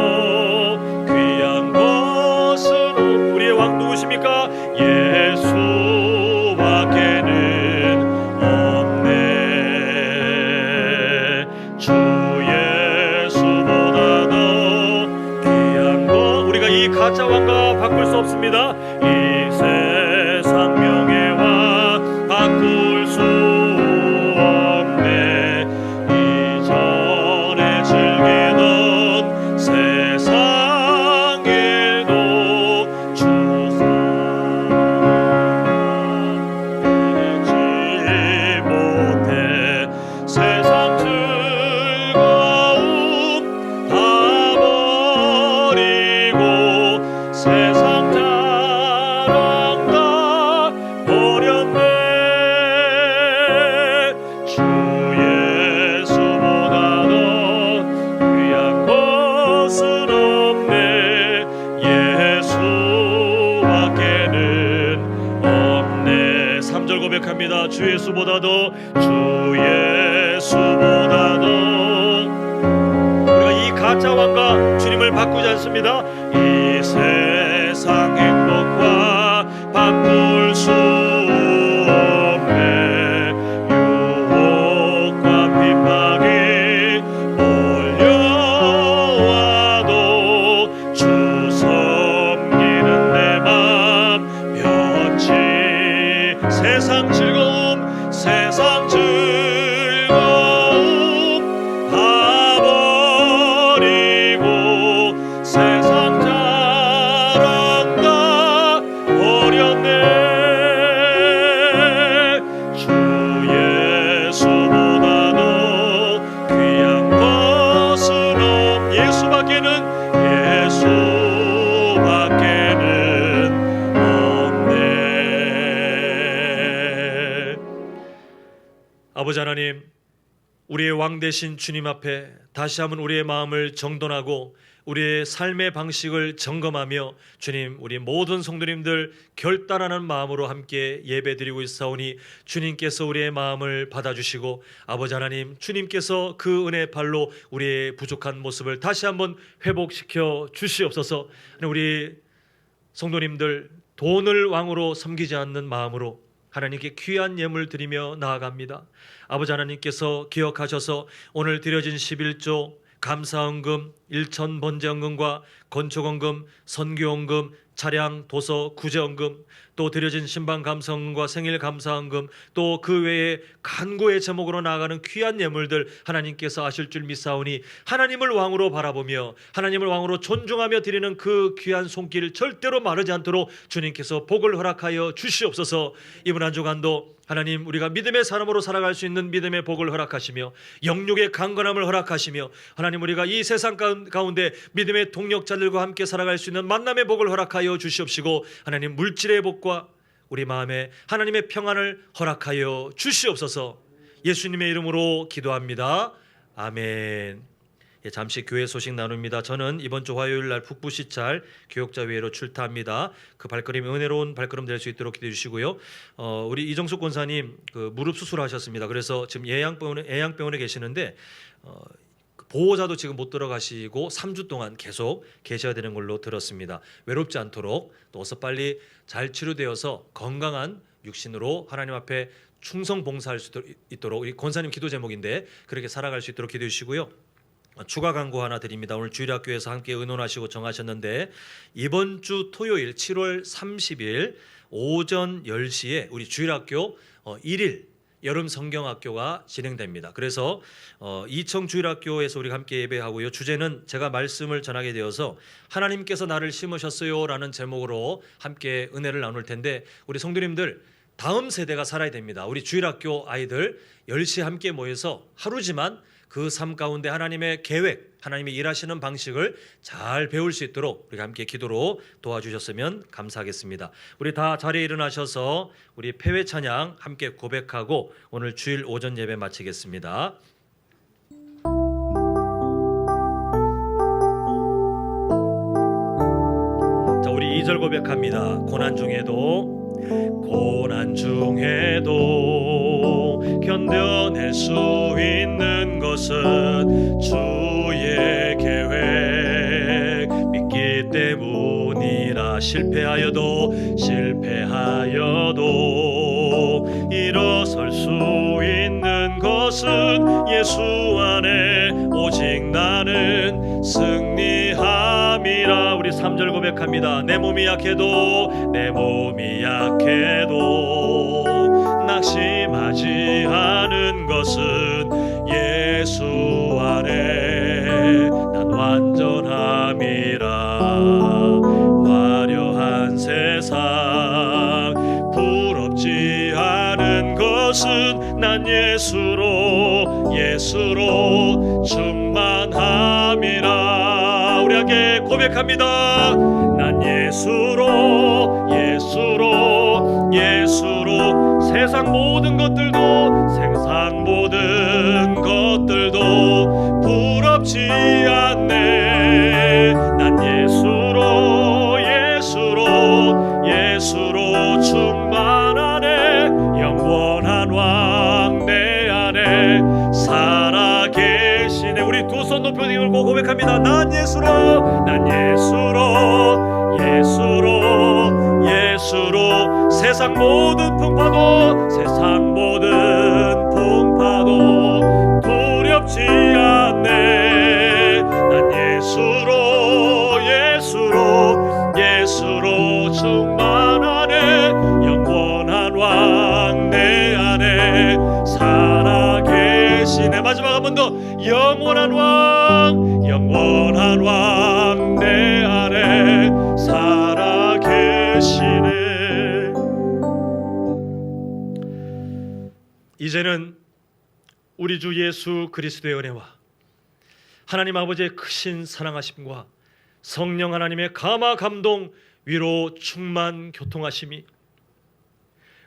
귀한 것은 우리의 왕 누구십니까? 예수밖에는 없네. 주 예수보다도 귀한 것, 우리가 이 가짜 왕과 바꿀 수 없습니다. 이 세상 명예와 바꿀 수 없네. 이전에 즐기던 세상 일도 주 사랑하지 못해. 세상 즐거움 다 버리고 세상 자랑 다 버렸네. 주 예수보다도 귀한 것은 없네. 예수밖에는 없네. 3절 고백합니다. 주 예수보다도, 주 예수보다도. 우리가 이 가짜 왕과 주님을 바꾸지 않습니다. 이 세상 행복과 바꿀 수 없네. 유혹과 핍박이 몰려와도 주 섬기는 내 맘 변치. 세상 즐거움, 세상 즐거움 다 버리고 세상 아버지 하나님, 우리의 왕 되신 주님 앞에 다시 한번 우리의 마음을 정돈하고 우리의 삶의 방식을 점검하며 주님, 우리 모든 성도님들 결단하는 마음으로 함께 예배드리고 있사오니 주님께서 우리의 마음을 받아주시고 아버지 하나님, 주님께서 그 은혜의 발로 우리의 부족한 모습을 다시 한번 회복시켜 주시옵소서. 우리 성도님들 돈을 왕으로 섬기지 않는 마음으로 하나님께 귀한 예물 드리며 나아갑니다. 아버지 하나님께서 기억하셔서 오늘 드려진 11조 감사헌금, 일천 번제헌금과 건축헌금, 선교헌금, 차량, 도서, 구제헌금, 또 드려진 신방감사헌금과 생일감사헌금, 또 그 외에 간구의 제목으로 나아가는 귀한 예물들 하나님께서 아실 줄 믿사오니 하나님을 왕으로 바라보며 하나님을 왕으로 존중하며 드리는 그 귀한 손길 절대로 마르지 않도록 주님께서 복을 허락하여 주시옵소서. 이번 한 주간도 하나님, 우리가 믿음의 사람으로 살아갈 수 있는 믿음의 복을 허락하시며 영육의 강건함을 허락하시며 하나님, 우리가 이 세상 가운데 믿음의 동력자들과 함께 살아갈 수 있는 만남의 복을 허락하여 주시옵시고 하나님, 물질의 복과 우리 마음에 하나님의 평안을 허락하여 주시옵소서. 예수님의 이름으로 기도합니다. 아멘. 잠시 교회 소식 나눕니다. 저는 이번 주 화요일 날 북부 시찰 교역자회로 출타합니다. 그 발걸음이 은혜로운 발걸음 될 수 있도록 기도해 주시고요. 우리 이정숙 권사님 그 무릎 수술하셨습니다. 그래서 지금 예양병원에 계시는데 보호자도 지금 못 들어가시고 3주 동안 계속 계셔야 되는 걸로 들었습니다. 외롭지 않도록 또 어서 빨리 잘 치료되어서 건강한 육신으로 하나님 앞에 충성 봉사할 수 있도록, 우리 권사님 기도 제목인데 그렇게 살아갈 수 있도록 기도해 주시고요. 추가 광고 하나 드립니다. 오늘 주일학교에서 함께 의논하시고 정하셨는데 이번 주 토요일 7월 30일 오전 10시에 우리 주일학교 1일 여름 성경학교가 진행됩니다. 그래서 이청 주일학교에서 우리가 함께 예배하고요. 주제는 제가 말씀을 전하게 되어서 하나님께서 나를 심으셨어요 라는 제목으로 함께 은혜를 나눌 텐데 우리 성도님들 다음 세대가 살아야 됩니다. 우리 주일학교 아이들 10시에 함께 모여서 하루지만 그 삶 가운데 하나님의 계획, 하나님이 일하시는 방식을 잘 배울 수 있도록 우리가 함께 기도로 도와주셨으면 감사하겠습니다. 우리 다 자리에 일어나셔서 우리 폐회 찬양 함께 고백하고 오늘 주일 오전 예배 마치겠습니다. 자, 우리 2절 고백합니다. 고난 중에도 견뎌낼 수 있는 것은 주의 계획 믿기 때문이라. 실패하여도 일어설 수 있는 것은 예수 안에 오직 나는 승리함이라. 우리 3절 고백합니다. 내 몸이 약해도 낙심하지 않은 것은 예수 안에 난 완전함이라. 화려한 세상 부럽지 않은 것은 난 예수로 충만함이라. 우리 함께 고백합니다. 난 예수로 세상 모든 것들도 부럽지 않네. 난 예수로 충만하네. 영원한 왕 내 안에 살아계시네. 우리 두 손 높여 들고 고백합니다. 난 예수로 세상 모든 풍파도 두렵지 않네. 난 예수로 충만하네. 영원한 왕 내 안에 살아계시네. 마지막 한 번 더. 영원한 왕 내 안에 살아계시네. 이제는 우리 주 예수 그리스도의 은혜와 하나님 아버지의 크신 사랑하심과 성령 하나님의 감화 감동 위로 충만 교통하심이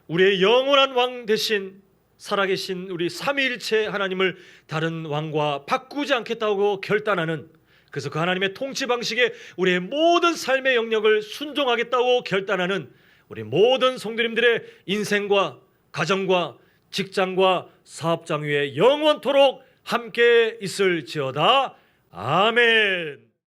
우리의 영원한 왕 되신 살아계신 우리 삼위일체 하나님을 다른 왕과 바꾸지 않겠다고 결단하는, 그래서 그 하나님의 통치 방식에 우리의 모든 삶의 영역을 순종하겠다고 결단하는 우리 모든 성도님들의 인생과 가정과 직장과 사업장 위에 영원토록 함께 있을지어다. 아멘.